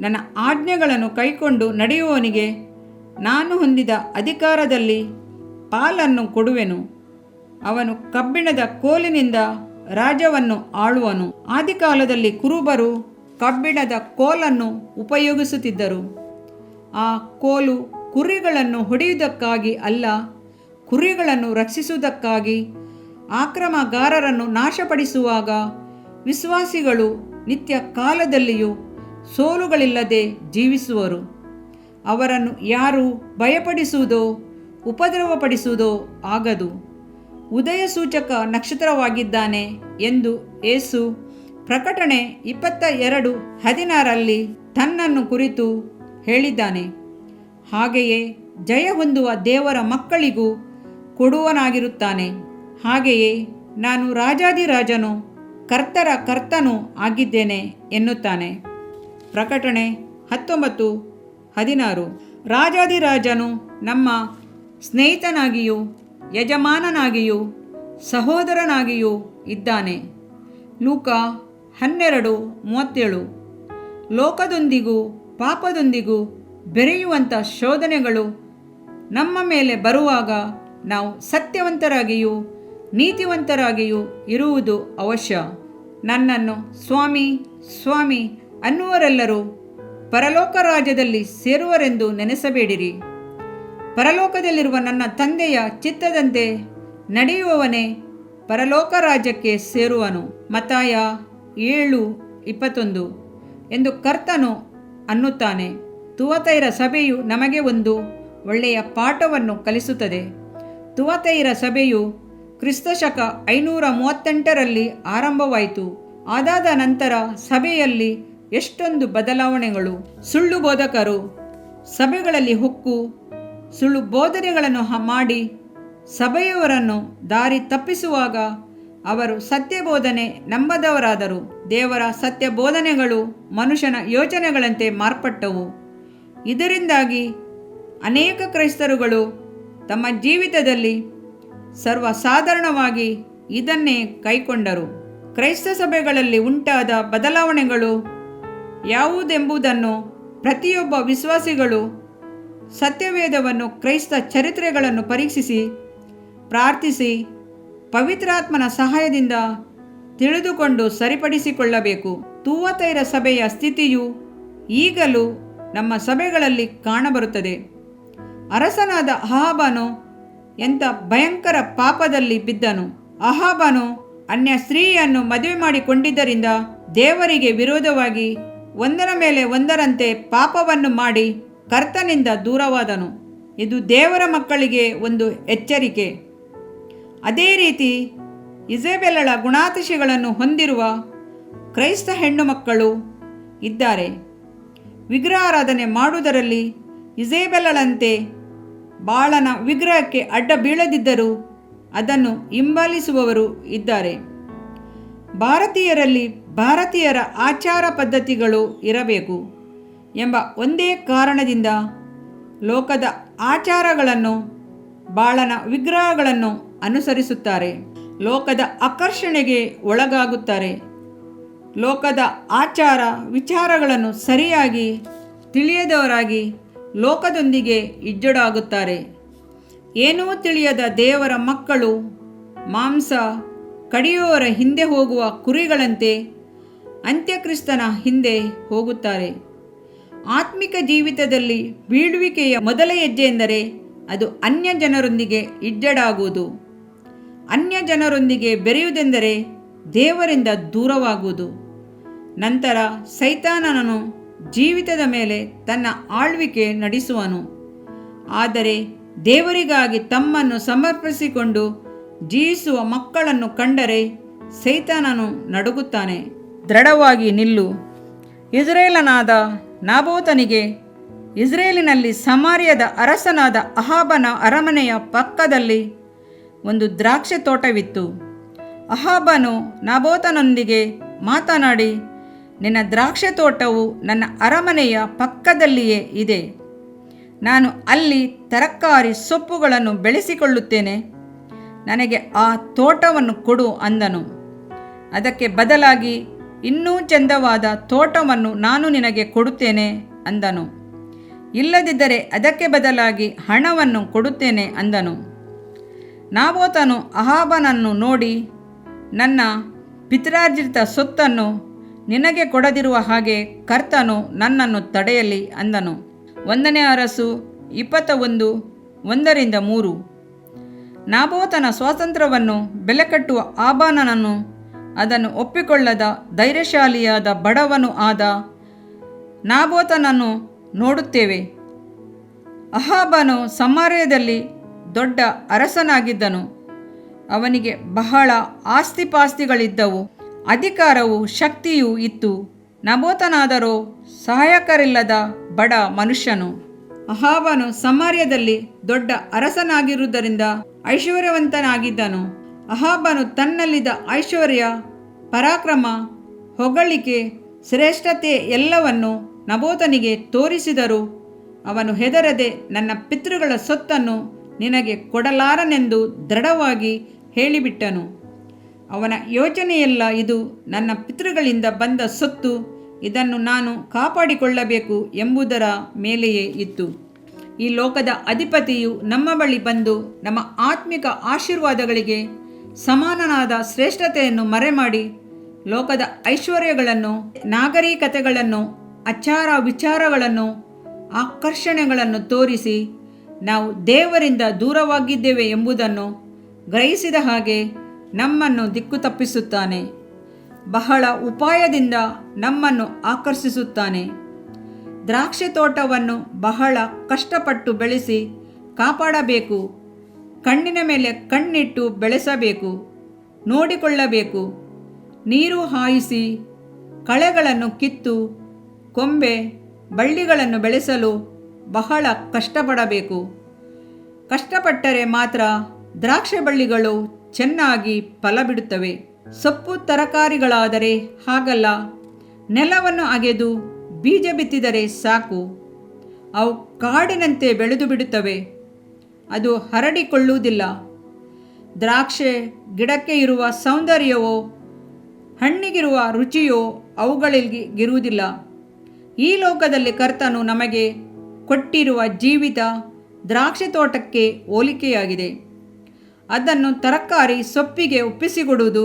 ನನ್ನ ಆಜ್ಞೆಗಳನ್ನು ಕೈಕೊಂಡು ನಡೆಯುವವನಿಗೆ ನಾನು ಹೊಂದಿದ ಅಧಿಕಾರದಲ್ಲಿ ಪಾಲನ್ನು ಕೊಡುವೆನು. ಅವನು ಕಬ್ಬಿಣದ ಕೋಲಿನಿಂದ ರಾಜ್ಯವನ್ನು ಆಳುವನು. ಆದಿಕಾಲದಲ್ಲಿ ಕುರುಬರು ಕಬ್ಬಿಣದ ಕೋಲನ್ನು ಉಪಯೋಗಿಸುತ್ತಿದ್ದರು. ಆ ಕೋಲು ಕುರಿಗಳನ್ನು ಹೊಡೆಯುವುದಕ್ಕಾಗಿ ಅಲ್ಲ, ಕುರಿಗಳನ್ನು ರಕ್ಷಿಸುವುದಕ್ಕಾಗಿ. ಆಕ್ರಮಗಾರರನ್ನು ನಾಶಪಡಿಸುವಾಗ ವಿಶ್ವಾಸಿಗಳು ನಿತ್ಯ ಕಾಲದಲ್ಲಿಯೂ ಸೋಲುಗಳಿಲ್ಲದೆ ಜೀವಿಸುವರು. ಅವರನ್ನು ಯಾರೂ ಭಯಪಡಿಸುವುದೋ ಉಪದ್ರವಪಡಿಸುವುದೋ ಆಗದು. ಉದಯ ಸೂಚಕ ನಕ್ಷತ್ರವಾಗಿದ್ದಾನೆ ಎಂದು ಯೇಸು ಪ್ರಕಟಣೆ 22:16 ತನ್ನನ್ನು ಕುರಿತು ಹೇಳಿದ್ದಾನೆ. ಹಾಗೆಯೇ ಜಯ ಹೊಂದುವ ದೇವರ ಮಕ್ಕಳಿಗೂ ಕೊಡುವನಾಗಿರುತ್ತಾನೆ. ಹಾಗೆಯೇ ನಾನು ರಾಜಾದಿರಾಜನು ಕರ್ತರ ಕರ್ತನೂ ಆಗಿದ್ದೇನೆ ಎನ್ನುತ್ತಾನೆ. ಪ್ರಕಟಣೆ 19:16 ರಾಜಾದಿರಾಜನು ನಮ್ಮ ಸ್ನೇಹಿತನಾಗಿಯೂ ಯಜಮಾನನಾಗಿಯೂ ಸಹೋದರನಾಗಿಯೂ ಇದ್ದಾನೆ. ಲೂಕ 12:37 ಲೋಕದೊಂದಿಗೂ ಪಾಪದೊಂದಿಗೂ ಬೆರೆಯುವಂಥ ಶೋಧನೆಗಳು ನಮ್ಮ ಮೇಲೆ ಬರುವಾಗ ನಾವು ಸತ್ಯವಂತರಾಗಿಯೂ ನೀತಿವಂತರಾಗಿಯೂ ಇರುವುದು ಅವಶ್ಯ. ನನ್ನನ್ನು ಸ್ವಾಮಿ ಸ್ವಾಮಿ ಅನ್ನುವರೆಲ್ಲರೂ ಪರಲೋಕ ರಾಜ್ಯದಲ್ಲಿ ಸೇರುವರೆಂದು ನೆನೆಸಬೇಡಿರಿ. ಪರಲೋಕದಲ್ಲಿರುವ ನನ್ನ ತಂದೆಯ ಚಿತ್ತದಂತೆ ನಡೆಯುವವನೇ ಪರಲೋಕ ರಾಜ್ಯಕ್ಕೆ ಸೇರುವನು. ಮತ್ತಾಯ 7:21 ಎಂದು ಕರ್ತನು ಅನ್ನುತ್ತಾನೆ. ತುವತೈರ ಸಭೆಯು ನಮಗೆ ಒಂದು ಒಳ್ಳೆಯ ಪಾಠವನ್ನು ಕಲಿಸುತ್ತದೆ. ತುವತೈರ ಸಭೆಯು ಕ್ರಿಸ್ತಶಕ 538ರಲ್ಲಿ ಆರಂಭವಾಯಿತು. ಅದಾದ ನಂತರ ಸಭೆಯಲ್ಲಿ ಎಷ್ಟೊಂದು ಬದಲಾವಣೆಗಳು. ಸುಳ್ಳು ಬೋಧಕರು ಸಭೆಗಳಲ್ಲಿ ಹೊಕ್ಕು ಸುಳ್ಳು ಬೋಧನೆಗಳನ್ನು ಮಾಡಿ ಸಭೆಯವರನ್ನು ದಾರಿ ತಪ್ಪಿಸುವಾಗ ಅವರು ಸತ್ಯ ಬೋಧನೆ ನಂಬದವರಾದರು. ದೇವರ ಸತ್ಯ ಬೋಧನೆಗಳು ಮನುಷ್ಯನ ಯೋಚನೆಗಳಂತೆ ಮಾರ್ಪಟ್ಟವು. ಇದರಿಂದಾಗಿ ಅನೇಕ ಕ್ರೈಸ್ತರುಗಳು ತಮ್ಮ ಜೀವಿತದಲ್ಲಿ ಸರ್ವಸಾಧಾರಣವಾಗಿ ಇದನ್ನೇ ಕೈಕೊಂಡರು. ಕ್ರೈಸ್ತ ಸಭೆಗಳಲ್ಲಿ ಉಂಟಾದ ಬದಲಾವಣೆಗಳು ಯಾವುದೆಂಬುದನ್ನು ಪ್ರತಿಯೊಬ್ಬ ವಿಶ್ವಾಸಿಗಳು ಸತ್ಯವೇದವನ್ನು, ಕ್ರೈಸ್ತ ಚರಿತ್ರೆಗಳನ್ನು ಪರೀಕ್ಷಿಸಿ ಪ್ರಾರ್ಥಿಸಿ ಪವಿತ್ರಾತ್ಮನ ಸಹಾಯದಿಂದ ತಿಳಿದುಕೊಂಡು ಸರಿಪಡಿಸಿಕೊಳ್ಳಬೇಕು. ತೂವತೈರ ಸಭೆಯ ಸ್ಥಿತಿಯು ಈಗಲೂ ನಮ್ಮ ಸಭೆಗಳಲ್ಲಿ ಕಾಣಬರುತ್ತದೆ. ಅರಸನಾದ ಅಹಾಬನು ಎಂಥ ಭಯಂಕರ ಪಾಪದಲ್ಲಿ ಬಿದ್ದನು. ಅಹಾಬನು ಅನ್ಯ ಸ್ತ್ರೀಯನ್ನು ಮದುವೆ ಮಾಡಿಕೊಂಡಿದ್ದರಿಂದ ದೇವರಿಗೆ ವಿರೋಧವಾಗಿ ಒಂದರ ಮೇಲೆ ಒಂದರಂತೆ ಪಾಪವನ್ನು ಮಾಡಿ ಕರ್ತನಿಂದ ದೂರವಾದನು. ಇದು ದೇವರ ಮಕ್ಕಳಿಗೆ ಒಂದು ಎಚ್ಚರಿಕೆ. ಅದೇ ರೀತಿ ಇಜೆಬೆಲಳ ಗುಣಾತಿಶಯಗಳನ್ನು ಹೊಂದಿರುವ ಕ್ರೈಸ್ತ ಹೆಣ್ಣು ಮಕ್ಕಳು ಇದ್ದಾರೆ. ವಿಗ್ರಹಾರಾಧನೆ ಮಾಡುವುದರಲ್ಲಿ ಇಜೆಬೆಲಳಂತೆ ಬಾಳನ ವಿಗ್ರಹಕ್ಕೆ ಅಡ್ಡ ಬೀಳದಿದ್ದರೂ ಅದನ್ನು ಹಿಂಬಾಲಿಸುವವರು ಇದ್ದಾರೆ. ಭಾರತೀಯರಲ್ಲಿ ಭಾರತೀಯರ ಆಚಾರ ಪದ್ಧತಿಗಳು ಇರಬೇಕು ಎಂಬ ಒಂದೇ ಕಾರಣದಿಂದ ಲೋಕದ ಆಚಾರಗಳನ್ನು, ಬಾಳನ ವಿಗ್ರಹಗಳನ್ನು ಅನುಸರಿಸುತ್ತಾರೆ. ಲೋಕದ ಆಕರ್ಷಣೆಗೆ ಒಳಗಾಗುತ್ತಾರೆ. ಲೋಕದ ಆಚಾರ ವಿಚಾರಗಳನ್ನು ಸರಿಯಾಗಿ ತಿಳಿಯದವರಾಗಿ ಲೋಕದೊಂದಿಗೆ ಇಜ್ಜಡಾಗುತ್ತಾರೆ. ಏನೂ ತಿಳಿಯದ ದೇವರ ಮಕ್ಕಳು ಮಾಂಸ ಕಡಿಯುವವರ ಹಿಂದೆ ಹೋಗುವ ಕುರಿಗಳಂತೆ ಅಂತ್ಯಕ್ರಿಸ್ತನ ಹಿಂದೆ ಹೋಗುತ್ತಾರೆ. ಆತ್ಮಿಕ ಜೀವಿತದಲ್ಲಿ ಬೀಳುವಿಕೆಯ ಮೊದಲ ಹೆಜ್ಜೆ ಎಂದರೆ ಅದು ಅನ್ಯ ಜನರೊಂದಿಗೆ ಇಜ್ಜಡಾಗುವುದು. ಅನ್ಯ ಜನರೊಂದಿಗೆ ಬೆರೆಯುವುದೆಂದರೆ ದೇವರಿಂದ ದೂರವಾಗುವುದು. ನಂತರ ಸೈತಾನನನು ಜೀವಿತದ ಮೇಲೆ ತನ್ನ ಆಳ್ವಿಕೆ ನಡೆಸುವನು. ಆದರೆ ದೇವರಿಗಾಗಿ ತಮ್ಮನ್ನು ಸಮರ್ಪಿಸಿಕೊಂಡು ಜೀವಿಸುವ ಮಕ್ಕಳನ್ನು ಕಂಡರೆ ಸೈತಾನನು ನಡುಗುತ್ತಾನೆ. ದೃಢವಾಗಿ ನಿಲ್ಲು. ಇಸ್ರೇಲನಾದ ನಾಬೋತನಿಗೆ ಇಸ್ರೇಲಿನಲ್ಲಿ ಸಮಾರ್ಯದ ಅರಸನಾದ ಅಹಾಬನ ಅರಮನೆಯ ಪಕ್ಕದಲ್ಲಿ ಒಂದು ದ್ರಾಕ್ಷೆ ತೋಟವಿತ್ತು. ಅಹಾಬನು ನಾಬೋತನೊಂದಿಗೆ ಮಾತನಾಡಿ, ನಿನ್ನ ದ್ರಾಕ್ಷೆ ತೋಟವು ನನ್ನ ಅರಮನೆಯ ಪಕ್ಕದಲ್ಲಿಯೇ ಇದೆ. ನಾನು ಅಲ್ಲಿ ತರಕಾರಿ ಸೊಪ್ಪುಗಳನ್ನು ಬೆಳೆಸಿಕೊಳ್ಳುತ್ತೇನೆ. ನನಗೆ ಆ ತೋಟವನ್ನು ಕೊಡು ಅಂದನು. ಅದಕ್ಕೆ ಬದಲಾಗಿ ಇನ್ನೂ ಚಂದವಾದ ತೋಟವನ್ನು ನಾನು ನಿನಗೆ ಕೊಡುತ್ತೇನೆ ಅಂದನು. ಇಲ್ಲದಿದ್ದರೆ ಅದಕ್ಕೆ ಬದಲಾಗಿ ಹಣವನ್ನು ಕೊಡುತ್ತೇನೆ ಅಂದನು. ನಾಬೋತನು ಅಹಾಬನನ್ನು ನೋಡಿ, ನನ್ನ ಪಿತ್ರಾರ್ಜಿತ ಸೊತ್ತನ್ನು ನಿನಗೆ ಕೊಡದಿರುವ ಹಾಗೆ ಕರ್ತನು ನನ್ನನ್ನು ತಡೆಯಲಿ ಅಂದನು. 1ನೇ ಅರಸು 21:1-3. ನಾಬೋತನ ಸ್ವಾತಂತ್ರ್ಯವನ್ನು ಬೆಲೆಕಟ್ಟುವ ಆಹಾಬನನ್ನು ಅದನ್ನು ಒಪ್ಪಿಕೊಳ್ಳದ ಧೈರ್ಯಶಾಲಿಯಾದ ಬಡವನು ಆದ ನಾಬೋತನನ್ನು ನೋಡುತ್ತೇವೆ. ಅಹಾಬನು ಸಮಾರ್ಯದಲ್ಲಿ ದೊಡ್ಡ ಅರಸನಾಗಿದ್ದನು. ಅವನಿಗೆ ಬಹಳ ಆಸ್ತಿಪಾಸ್ತಿಗಳಿದ್ದವು, ಅಧಿಕಾರವೂ ಶಕ್ತಿಯೂ ಇತ್ತು. ನಾಬೋತನಾದರೋ ಸಹಾಯಕರಿಲ್ಲದ ಬಡ ಮನುಷ್ಯನು. ಅಹಾಬನು ಸಮಾರ್ಯದಲ್ಲಿ ದೊಡ್ಡ ಅರಸನಾಗಿರುವುದರಿಂದ ಐಶ್ವರ್ಯವಂತನಾಗಿದ್ದನು. ಅಹಾಬನು ತನ್ನಲ್ಲಿದ್ದ ಐಶ್ವರ್ಯ, ಪರಾಕ್ರಮ, ಹೊಗಳಿಕೆ, ಶ್ರೇಷ್ಠತೆ ಎಲ್ಲವನ್ನು ನಾಬೋತನಿಗೆ ತೋರಿಸಿದರೂ ಅವನು ಹೆದರದೆ ನನ್ನ ಪಿತೃಗಳ ಸೊತ್ತನ್ನು ನಿನಗೆ ಕೊಡಲಾರನೆಂದು ದೃಢವಾಗಿ ಹೇಳಿಬಿಟ್ಟನು. ಅವನ ಯೋಚನೆಯೆಲ್ಲ ಇದು ನನ್ನ ಪಿತೃಗಳಿಂದ ಬಂದ ಸೊತ್ತು, ಇದನ್ನು ನಾನು ಕಾಪಾಡಿಕೊಳ್ಳಬೇಕು ಎಂಬುದರ ಮೇಲೆಯೇ ಇತ್ತು. ಈ ಲೋಕದ ಅಧಿಪತಿಯು ನಮ್ಮ ಬಳಿ ಬಂದು ನಮ್ಮ ಆತ್ಮಿಕ ಆಶೀರ್ವಾದಗಳಿಗೆ ಸಮಾನನಾದ ಶ್ರೇಷ್ಠತೆಯನ್ನು ಮರೆಮಾಡಿ ಲೋಕದ ಐಶ್ವರ್ಯಗಳನ್ನು, ನಾಗರಿಕತೆಗಳನ್ನು, ಆಚಾರ ವಿಚಾರಗಳನ್ನು, ಆಕರ್ಷಣೆಗಳನ್ನು ತೋರಿಸಿ ನಾವು ದೇವರಿಂದ ದೂರವಾಗಿದ್ದೇವೆ ಎಂಬುದನ್ನು ಗ್ರಹಿಸಿದ ಹಾಗೆ ನಮ್ಮನ್ನು ದಿಕ್ಕು ತಪ್ಪಿಸುತ್ತಾನೆ. ಬಹಳ ಉಪಾಯದಿಂದ ನಮ್ಮನ್ನು ಆಕರ್ಷಿಸುತ್ತಾನೆ. ದ್ರಾಕ್ಷೆ ತೋಟವನ್ನು ಬಹಳ ಕಷ್ಟಪಟ್ಟು ಬೆಳೆಸಿ ಕಾಪಾಡಬೇಕು. ಕಣ್ಣಿನ ಮೇಲೆ ಕಣ್ಣಿಟ್ಟು ಬೆಳೆಸಬೇಕು, ನೋಡಿಕೊಳ್ಳಬೇಕು. ನೀರು ಹಾಯಿಸಿ ಕಳೆಗಳನ್ನು ಕಿತ್ತು ಕೊಂಬೆ ಬಳ್ಳಿಗಳನ್ನು ಬೆಳೆಸಲು ಬಹಳ ಕಷ್ಟಪಡಬೇಕು. ಕಷ್ಟಪಟ್ಟರೆ ಮಾತ್ರ ದ್ರಾಕ್ಷಿ ಬಳ್ಳಿಗಳು ಚೆನ್ನಾಗಿ ಫಲ ಬಿಡುತ್ತವೆ. ಸೊಪ್ಪು ತರಕಾರಿಗಳಾದರೆ ಹಾಗಲ್ಲ. ನೆಲವನ್ನು ಅಗೆದು ಬೀಜ ಬಿತ್ತಿದರೆ ಸಾಕು, ಅವು ಕಾಡಿನಂತೆ ಬೆಳೆದು ಬಿಡುತ್ತವೆ. ಅದು ಹರಡಿಕೊಳ್ಳುವುದಿಲ್ಲ. ದ್ರಾಕ್ಷೆ ಗಿಡಕ್ಕೆ ಇರುವ ಸೌಂದರ್ಯವೋ ಹಣ್ಣಿಗಿರುವ ರುಚಿಯೋ ಅವುಗಳಿಗಿರುವುದಿಲ್ಲ. ಈ ಲೋಕದಲ್ಲಿ ಕರ್ತನು ನಮಗೆ ಕೊಟ್ಟಿರುವ ಜೀವಿತ ದ್ರಾಕ್ಷಿ ತೋಟಕ್ಕೆ ಹೋಲಿಕೆಯಾಗಿದೆ. ಅದನ್ನು ತರಕಾರಿ ಸೊಪ್ಪಿಗೆ ಒಪ್ಪಿಸಿಕೊಡುವುದು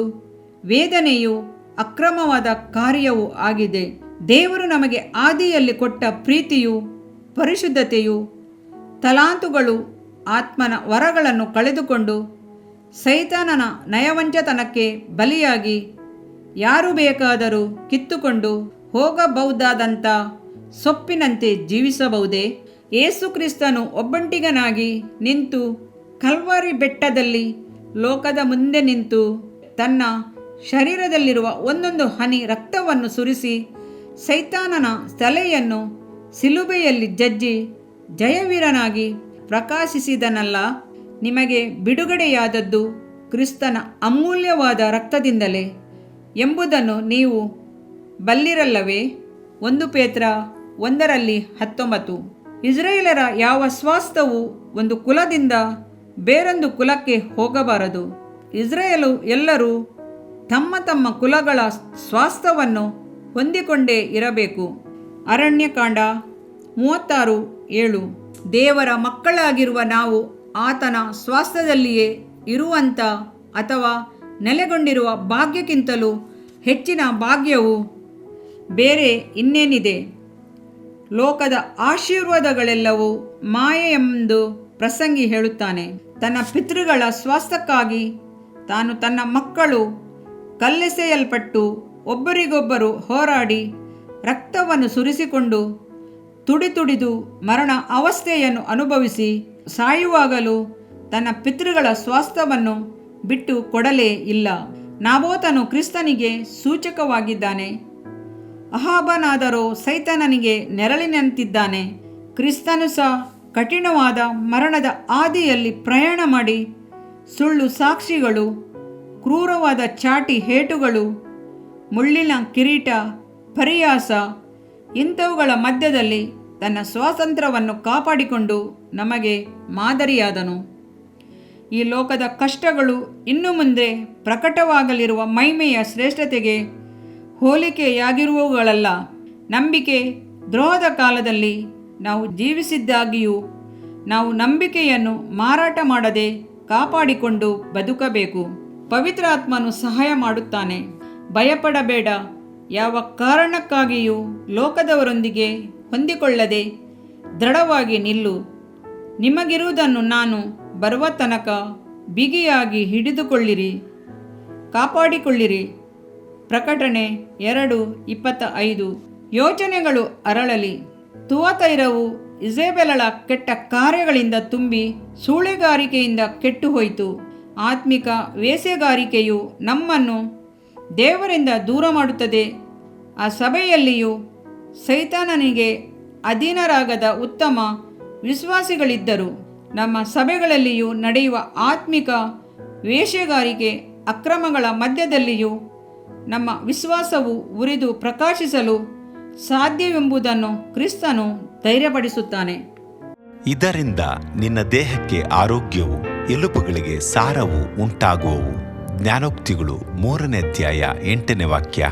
ವೇದನೆಯು ಅಕ್ರಮವಾದ ಕಾರ್ಯವೂ ಆಗಿದೆ. ದೇವರು ನಮಗೆ ಆದಿಯಲ್ಲಿ ಕೊಟ್ಟ ಪ್ರೀತಿಯು, ಪರಿಶುದ್ಧತೆಯು, ತಲಾಂತುಗಳು, ಆತ್ಮನ ವರಗಳನ್ನು ಕಳೆದುಕೊಂಡು ಸೈತಾನನ ನಯವಂಚತನಕ್ಕೆ ಬಲಿಯಾಗಿ ಯಾರು ಬೇಕಾದರೂ ಕಿತ್ತುಕೊಂಡು ಹೋಗಬಹುದಾದಂಥ ಸೊಪ್ಪಿನಂತೆ ಜೀವಿಸಬಹುದೇ? ಯೇಸು ಕ್ರಿಸ್ತನು ಒಬ್ಬಂಟಿಗನಾಗಿ ನಿಂತು ಕಲ್ವಾರಿ ಬೆಟ್ಟದಲ್ಲಿ ಲೋಕದ ಮುಂದೆ ನಿಂತು ತನ್ನ ಶರೀರದಲ್ಲಿರುವ ಒಂದೊಂದು ಹನಿ ರಕ್ತವನ್ನು ಸುರಿಸಿ ಸೈತಾನನ ತಲೆಯನ್ನು ಸಿಲುಬೆಯಲ್ಲಿ ಜಜ್ಜಿ ಜಯವೀರನಾಗಿ ಪ್ರಕಾಶಿಸಿದನಲ್ಲ. ನಿಮಗೆ ಬಿಡುಗಡೆಯಾದದ್ದು ಕ್ರಿಸ್ತನ ಅಮೂಲ್ಯವಾದ ರಕ್ತದಿಂದಲೇ ಎಂಬುದನ್ನು ನೀವು ಬಲ್ಲಿರಲ್ಲವೇ? 1 ಪೇತ್ರ 1:19. ಇಸ್ರಾಯೇಲರ ಯಾವ ಸ್ವಾಸ್ಥ್ಯವೂ ಒಂದು ಕುಲದಿಂದ ಬೇರೊಂದು ಕುಲಕ್ಕೆ ಹೋಗಬಾರದು. ಇಸ್ರಾಯೇಲು ಎಲ್ಲರೂ ತಮ್ಮ ತಮ್ಮ ಕುಲಗಳ ಸ್ವಾಸ್ಥ್ಯವನ್ನು ಹೊಂದಿಕೊಂಡೇ ಇರಬೇಕು. ಅರಣ್ಯಕಾಂಡ 36:7. ದೇವರ ಮಕ್ಕಳಾಗಿರುವ ನಾವು ಆತನ ಸ್ವಾಸ್ಥ್ಯದಲ್ಲಿಯೇ ಇರುವಂಥ ಅಥವಾ ನೆಲೆಗೊಂಡಿರುವ ಭಾಗ್ಯಕ್ಕಿಂತಲೂ ಹೆಚ್ಚಿನ ಭಾಗ್ಯವು ಬೇರೆ ಇನ್ನೇನಿದೆ? ಲೋಕದ ಆಶೀರ್ವಾದಗಳೆಲ್ಲವೂ ಮಾಯೆ ಎಂದು ಪ್ರಸಂಗಿ ಹೇಳುತ್ತಾನೆ. ತನ್ನ ಪಿತೃಗಳ ಸ್ವಾಸ್ಥ್ಯಕ್ಕಾಗಿ ತಾನು ತನ್ನ ಮಕ್ಕಳು ಕಲ್ಲೆಸೆಯಲ್ಪಟ್ಟು ಒಬ್ಬರಿಗೊಬ್ಬರು ಹೋರಾಡಿ ರಕ್ತವನ್ನು ಸುರಿಸಿಕೊಂಡು ತುಡಿದು ಮರಣ ಅವಸ್ಥೆಯನ್ನು ಅನುಭವಿಸಿ ಸಾಯುವಾಗಲೂ ತನ್ನ ಪಿತೃಗಳ ಸ್ವಾಸ್ಥ್ಯವನ್ನು ಬಿಟ್ಟು ಕೊಡಲೇ ಇಲ್ಲ. ನಾಬೋತನು ಕ್ರಿಸ್ತನಿಗೆ ಸೂಚಕವಾಗಿದ್ದಾನೆ. ಅಹಾಬನಾದರೋ ಸೈತಾನನಿಗೆ ನೆರಳಿನಂತಿದ್ದಾನೆ. ಕ್ರಿಸ್ತನು ಸಹ ಕಠಿಣವಾದ ಮರಣದ ಹಾದಿಯಲ್ಲಿ ಪ್ರಯಾಣ ಮಾಡಿ ಸುಳ್ಳು ಸಾಕ್ಷಿಗಳು, ಕ್ರೂರವಾದ ಚಾಟಿ ಹೇಟುಗಳು, ಮುಳ್ಳಿನ ಕಿರೀಟ, ಪರಿಹಾಸ ಇಂಥವುಗಳ ಮಧ್ಯದಲ್ಲಿ ತನ್ನ ಸ್ವಾತಂತ್ರ್ಯವನ್ನು ಕಾಪಾಡಿಕೊಂಡು ನಮಗೆ ಮಾದರಿಯಾದನು. ಈ ಲೋಕದ ಕಷ್ಟಗಳು ಇನ್ನು ಮುಂದೆ ಪ್ರಕಟವಾಗಲಿರುವ ಮಹಿಮೆಯ ಶ್ರೇಷ್ಠತೆಗೆ ಹೋಲಿಕೆಯಾಗಿರುವವುಗಳಲ್ಲ. ನಂಬಿಕೆ ದ್ರೋಹದ ಕಾಲದಲ್ಲಿ ನಾವು ಜೀವಿಸಿದ್ದಾಗಿಯೂ ನಾವು ನಂಬಿಕೆಯನ್ನು ಮಾರಾಟ ಮಾಡದೆ ಕಾಪಾಡಿಕೊಂಡು ಬದುಕಬೇಕು. ಪವಿತ್ರಾತ್ಮನು ಸಹಾಯ ಮಾಡುತ್ತಾನೆ. ಭಯಪಡಬೇಡ. ಯಾವ ಕಾರಣಕ್ಕಾಗಿಯೂ ಲೋಕದವರೊಂದಿಗೆ ಹೊಂದಿಕೊಳ್ಳದೆ ದೃಢವಾಗಿ ನಿಲ್ಲು. ನಿಮಗಿರುವುದನ್ನು ನಾನು ಬರುವ ತನಕ ಬಿಗಿಯಾಗಿ ಹಿಡಿದುಕೊಳ್ಳಿರಿ, ಕಾಪಾಡಿಕೊಳ್ಳಿರಿ. ಪ್ರಕಟಣೆ 2:25. ಯೋಚನೆಗಳು ಅರಳಲಿ. ತುವತೈರವು ಇಜೆಬೆಲಳ ಕೆಟ್ಟ ಕಾರ್ಯಗಳಿಂದ ತುಂಬಿ ಸೂಳೆಗಾರಿಕೆಯಿಂದ ಕೆಟ್ಟು ಹೋಯಿತು. ಆತ್ಮಿಕ ವೇಶ್ಯೆಗಾರಿಕೆಯು ನಮ್ಮನ್ನು ದೇವರಿಂದ ದೂರ ಮಾಡುತ್ತದೆ. ಆ ಸಭೆಯಲ್ಲಿಯೂ ಸೈತಾನನಿಗೆ ಅಧೀನರಾಗದ ಉತ್ತಮ ವಿಶ್ವಾಸಿಗಳಿದ್ದರು. ನಮ್ಮ ಸಭೆಗಳಲ್ಲಿಯೂ ನಡೆಯುವ ಆತ್ಮಿಕ ವೇಶ್ಯೆಗಾರಿಕೆ ಅಕ್ರಮಗಳ ಮಧ್ಯದಲ್ಲಿಯೂ ನಮ್ಮ ವಿಶ್ವಾಸವು ಉರಿದು ಪ್ರಕಾಶಿಸಲು ಸಾಧ್ಯವೆಂಬುದನ್ನು ಕ್ರಿಸ್ತನು ಧೈರ್ಯಪಡಿಸುತ್ತಾನೆ. ಇದರಿಂದ ನಿನ್ನ ದೇಹಕ್ಕೆ ಆರೋಗ್ಯವು, ಎಲುಬುಗಳಿಗೆ ಸಾರವು ಉಂಟಾಗುವವು. ಜ್ಞಾನೋಕ್ತಿಗಳು 3ನೇ ಅಧ್ಯಾಯ 8ನೇ ವಾಕ್ಯ.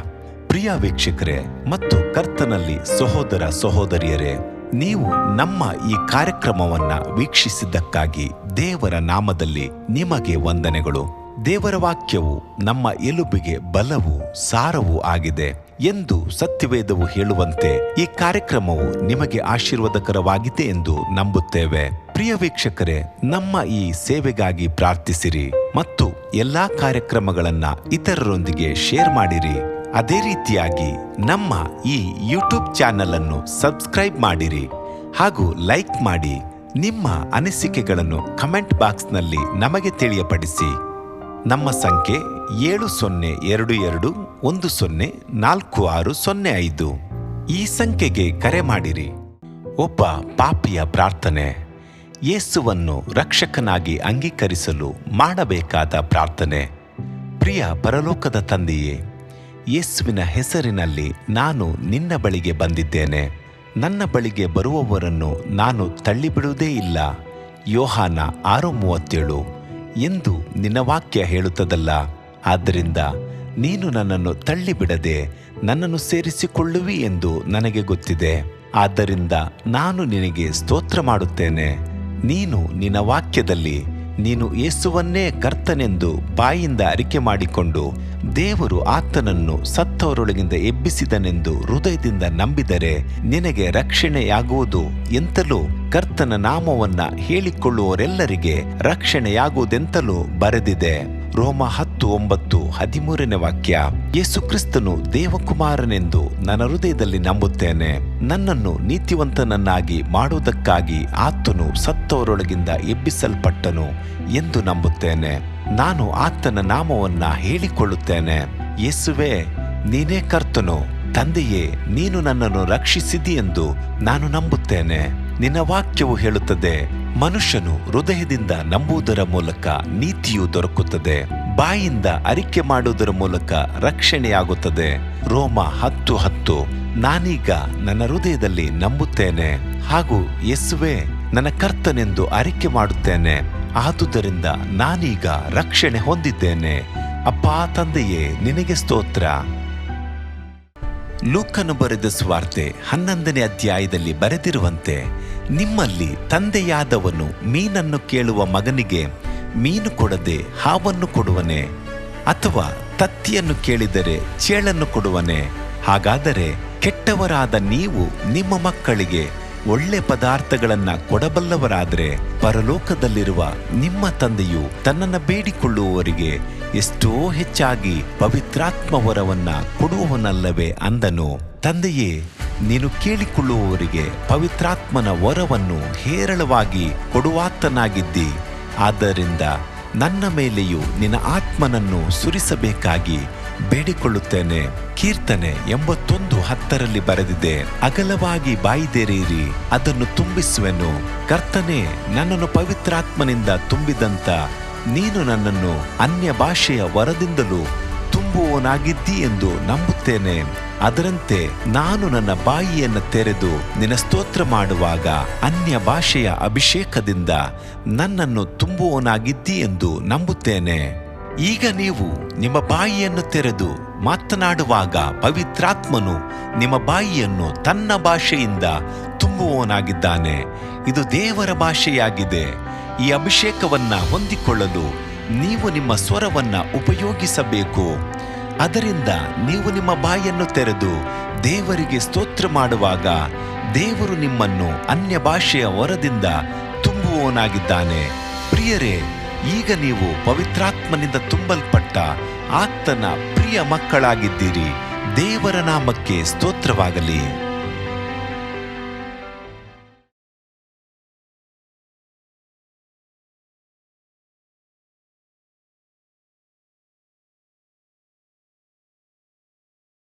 ಪ್ರಿಯ ವೀಕ್ಷಕರೇ ಮತ್ತು ಕರ್ತನಲ್ಲಿ ಸಹೋದರ ಸಹೋದರಿಯರೇ, ನೀವು ನಮ್ಮ ಈ ಕಾರ್ಯಕ್ರಮವನ್ನ ವೀಕ್ಷಿಸಿದ್ದಕ್ಕಾಗಿ ದೇವರ ನಾಮದಲ್ಲಿ ನಿಮಗೆ ವಂದನೆಗಳು. ದೇವರ ವಾಕ್ಯವು ನಮ್ಮ ಎಲುಬಿಗೆ ಬಲವು, ಸಾರವೂ ಆಗಿದೆ ಎಂದು ಸತ್ಯವೇದವು ಹೇಳುವಂತೆ ಈ ಕಾರ್ಯಕ್ರಮವು ನಿಮಗೆ ಆಶೀರ್ವಾದಕರವಾಗಿದೆ ಎಂದು ನಂಬುತ್ತೇವೆ. ಪ್ರಿಯ ವೀಕ್ಷಕರೇ, ನಮ್ಮ ಈ ಸೇವೆಗಾಗಿ ಪ್ರಾರ್ಥಿಸಿರಿ ಮತ್ತು ಎಲ್ಲಾ ಕಾರ್ಯಕ್ರಮಗಳನ್ನ ಇತರರೊಂದಿಗೆ ಶೇರ್ ಮಾಡಿರಿ. ಅದೇ ರೀತಿಯಾಗಿ ನಮ್ಮ ಈ ಯೂಟ್ಯೂಬ್ ಚಾನೆಲ್ ಅನ್ನು ಸಬ್ಸ್ಕ್ರೈಬ್ ಮಾಡಿರಿ ಹಾಗೂ ಲೈಕ್ ಮಾಡಿ. ನಿಮ್ಮ ಅನಿಸಿಕೆಗಳನ್ನು ಕಮೆಂಟ್ ಬಾಕ್ಸ್ನಲ್ಲಿ ನಮಗೆ ತಿಳಿಯಪಡಿಸಿ. ನಮ್ಮ ಸಂಖ್ಯೆ 7022104605. ಈ ಸಂಖ್ಯೆಗೆ ಕರೆ ಮಾಡಿರಿ. ಒಬ್ಬ ಪಾಪಿಯ ಪ್ರಾರ್ಥನೆ. ಯೇಸುವನ್ನು ರಕ್ಷಕನಾಗಿ ಅಂಗೀಕರಿಸಲು ಮಾಡಬೇಕಾದ ಪ್ರಾರ್ಥನೆ. ಪ್ರಿಯ ಪರಲೋಕದ ತಂದೆಯೇ, ಯೇಸುವಿನ ಹೆಸರಿನಲ್ಲಿ ನಾನು ನಿನ್ನ ಬಳಿಗೆ ಬಂದಿದ್ದೇನೆ. ನನ್ನ ಬಳಿಗೆ ಬರುವವರನ್ನು ನಾನು ತಳ್ಳಿಬಿಡುವುದೇ ಇಲ್ಲ. ಯೋಹಾನ 6:37 ಎಂದು ನಿನ್ನ ವಾಕ್ಯ ಹೇಳುತ್ತದಲ್ಲ. ಆದ್ದರಿಂದ ನೀನು ನನ್ನನ್ನು ತಳ್ಳಿಬಿಡದೆ ನನ್ನನ್ನು ಸೇರಿಸಿಕೊಳ್ಳುವಿ ಎಂದು ನನಗೆ ಗೊತ್ತಿದೆ. ಆದ್ದರಿಂದ ನಾನು ನಿನಗೆ ಸ್ತೋತ್ರ ಮಾಡುತ್ತೇನೆ. ನೀನು ನಿನ್ನ ವಾಕ್ಯದಲ್ಲಿ ನೀನು ಯೇಸುವನ್ನೇ ಕರ್ತನೆಂದು ಬಾಯಿಂದ ಅರಿಕೆ ಮಾಡಿಕೊಂಡು ದೇವರು ಆತನನ್ನು ಸತ್ತವರೊಳಗಿಂದ ಎಬ್ಬಿಸಿದನೆಂದು ಹೃದಯದಿಂದ ನಂಬಿದರೆ ನಿನಗೆ ರಕ್ಷಣೆಯಾಗುವುದು ಎಂತಲೂ ಕರ್ತನ ನಾಮವನ್ನ ಹೇಳಿಕೊಳ್ಳುವವರೆಲ್ಲರಿಗೆ ರಕ್ಷಣೆಯಾಗುವುದೆಂತಲೂ ಬರೆದಿದೆ. ರೋಮ 10:9-13 ವಾಕ್ಯ. ಯೇಸು ಕ್ರಿಸ್ತನು ದೇವಕುಮಾರನೆಂದು ನನ್ನ ಹೃದಯದಲ್ಲಿ ನಂಬುತ್ತೇನೆ. ನನ್ನನ್ನು ನೀತಿವಂತನನ್ನಾಗಿ ಮಾಡುವುದಕ್ಕಾಗಿ ಆತನು ಸತ್ತವರೊಳಗಿಂದ ಎಬ್ಬಿಸಲ್ಪಟ್ಟನು ಎಂದು ನಂಬುತ್ತೇನೆ. ನಾನು ಆತನ ನಾಮವನ್ನ ಹೇಳಿಕೊಳ್ಳುತ್ತೇನೆ. ಯೇಸುವೇ, ನೀನೇ ಕರ್ತನು. ತಂದೆಯೇ, ನೀನು ನನ್ನನ್ನು ರಕ್ಷಿಸಿದಿ ಎಂದು ನಾನು ನಂಬುತ್ತೇನೆ. ನಿನ್ನ ವಾಕ್ಯವು ಹೇಳುತ್ತದೆ, ಮನುಷ್ಯನು ಹೃದಯದಿಂದ ನಂಬುವುದರ ಮೂಲಕ ನೀತಿಯು ದೊರಕುತ್ತದೆ, ಬಾಯಿಂದ ಅರಿಕೆ ಮಾಡುವುದರ ಮೂಲಕ ರಕ್ಷಣೆಯಾಗುತ್ತದೆ. ರೋಮ 10:10. ನಾನೀಗ ನನ್ನ ಹೃದಯದಲ್ಲಿ ನಂಬುತ್ತೇನೆ ಹಾಗೂ ಯೇಸುವೇ ನನ್ನ ಕರ್ತನೆಂದು ಅರಿಕೆ ಮಾಡುತ್ತೇನೆ. ಆದುದರಿಂದ ನಾನೀಗ ರಕ್ಷಣೆ ಹೊಂದಿದ್ದೇನೆ. ಅಪ್ಪಾ ತಂದೆಯೇ, ನಿನಗೆ ಸ್ತೋತ್ರ. ಲೂಕನು ಬರೆದ ಸುವಾರ್ತೆ 11ನೇ ಅಧ್ಯಾಯದಲ್ಲಿ ಬರೆದಿರುವಂತೆ, ನಿಮ್ಮಲ್ಲಿ ತಂದೆಯಾದವನು ಮೀನನ್ನು ಕೇಳುವ ಮಗನಿಗೆ ಮೀನು ಕೊಡದೆ ಹಾವನ್ನು ಕೊಡುವನೆ? ಅಥವಾ ತತ್ತಿಯನ್ನು ಕೇಳಿದರೆ ಚೇಳನ್ನು ಕೊಡುವನೆ? ಹಾಗಾದರೆ ಕೆಟ್ಟವರಾದ ನೀವು ನಿಮ್ಮ ಮಕ್ಕಳಿಗೆ ಒಳ್ಳೆ ಪದಾರ್ಥಗಳನ್ನ ಕೊಡಬಲ್ಲವರಾದರೆ ಪರಲೋಕದಲ್ಲಿರುವ ನಿಮ್ಮ ತಂದೆಯು ತನ್ನನ್ನು ಬೇಡಿಕೊಳ್ಳುವವರಿಗೆ ಎಷ್ಟೋ ಹೆಚ್ಚಾಗಿ ಪವಿತ್ರಾತ್ಮ ವರವನ್ನ ಕೊಡುವವನಲ್ಲವೇ ಅಂದನು. ತಂದೆಯೇ, ನೀನು ಕೇಳಿಕೊಳ್ಳುವವರಿಗೆ ಪವಿತ್ರಾತ್ಮನ ವರವನ್ನು ಹೇರಳವಾಗಿ ಕೊಡುವಾತನಾಗಿದ್ದಿ. ಆದ್ದರಿಂದ ನನ್ನ ಮೇಲೆಯೂ ನಿನ್ನ ಆತ್ಮನನ್ನು ಸುರಿಸಬೇಕಾಗಿ ಬೇಡಿಕೊಳ್ಳುತ್ತೇನೆ. ಕೀರ್ತನೆ 81:10 ಬರೆದಿದೆ, ಅಗಲವಾಗಿ ಬಾಯಿದೆರೆಯಿರಿ, ಅದನ್ನು ತುಂಬಿಸುವೆನು. ಕರ್ತನೇ, ನನ್ನನ್ನು ಪವಿತ್ರಾತ್ಮನಿಂದ ತುಂಬಿದಂತ ನೀನು ನನ್ನನ್ನು ಅನ್ಯ ಭಾಷೆಯ ವರದಿಂದಲೂ ತುಂಬುವವನಾಗಿದ್ದಿ ಎಂದು ನಂಬುತ್ತೇನೆ. ಅದರಂತೆ ನಾನು ನನ್ನ ಬಾಯಿಯನ್ನು ತೆರೆದು ನಿನ್ನ ಸ್ತೋತ್ರ ಮಾಡುವಾಗ ಅನ್ಯ ಭಾಷೆಯ ಅಭಿಷೇಕದಿಂದ ನನ್ನನ್ನು ತುಂಬುವವನಾಗಿದ್ದಿ ಎಂದು ನಂಬುತ್ತೇನೆ. ಈಗ ನೀವು ನಿಮ್ಮ ಬಾಯಿಯನ್ನು ತೆರೆದು ಮಾತನಾಡುವಾಗ ಪವಿತ್ರಾತ್ಮನು ನಿಮ್ಮ ಬಾಯಿಯನ್ನು ತನ್ನ ಭಾಷೆಯಿಂದ ತುಂಬುವವನಾಗಿದ್ದಾನೆ. ಇದು ದೇವರ ಭಾಷೆಯಾಗಿದೆ. ಈ ಅಭಿಷೇಕವನ್ನ ಹೊಂದಿಕೊಳ್ಳಲು ನೀವು ನಿಮ್ಮ ಸ್ವರವನ್ನ ಉಪಯೋಗಿಸಬೇಕು. ಅದರಿಂದ ನೀವು ನಿಮ್ಮ ಬಾಯನ್ನು ತೆರೆದು ದೇವರಿಗೆ ಸ್ತೋತ್ರ ಮಾಡುವಾಗ ದೇವರು ನಿಮ್ಮನ್ನು ಅನ್ಯ ಭಾಷೆಯ ವರದಿಂದ ತುಂಬುವವನಾಗಿದ್ದಾನೆ. ಪ್ರಿಯರೇ, ಈಗ ನೀವು ಪವಿತ್ರಾತ್ಮನಿಂದ ತುಂಬಲ್ಪಟ್ಟ ಆತನ ಪ್ರಿಯ ಮಕ್ಕಳಾಗಿದ್ದೀರಿ. ದೇವರ ನಾಮಕ್ಕೆ ಸ್ತೋತ್ರವಾಗಲಿ.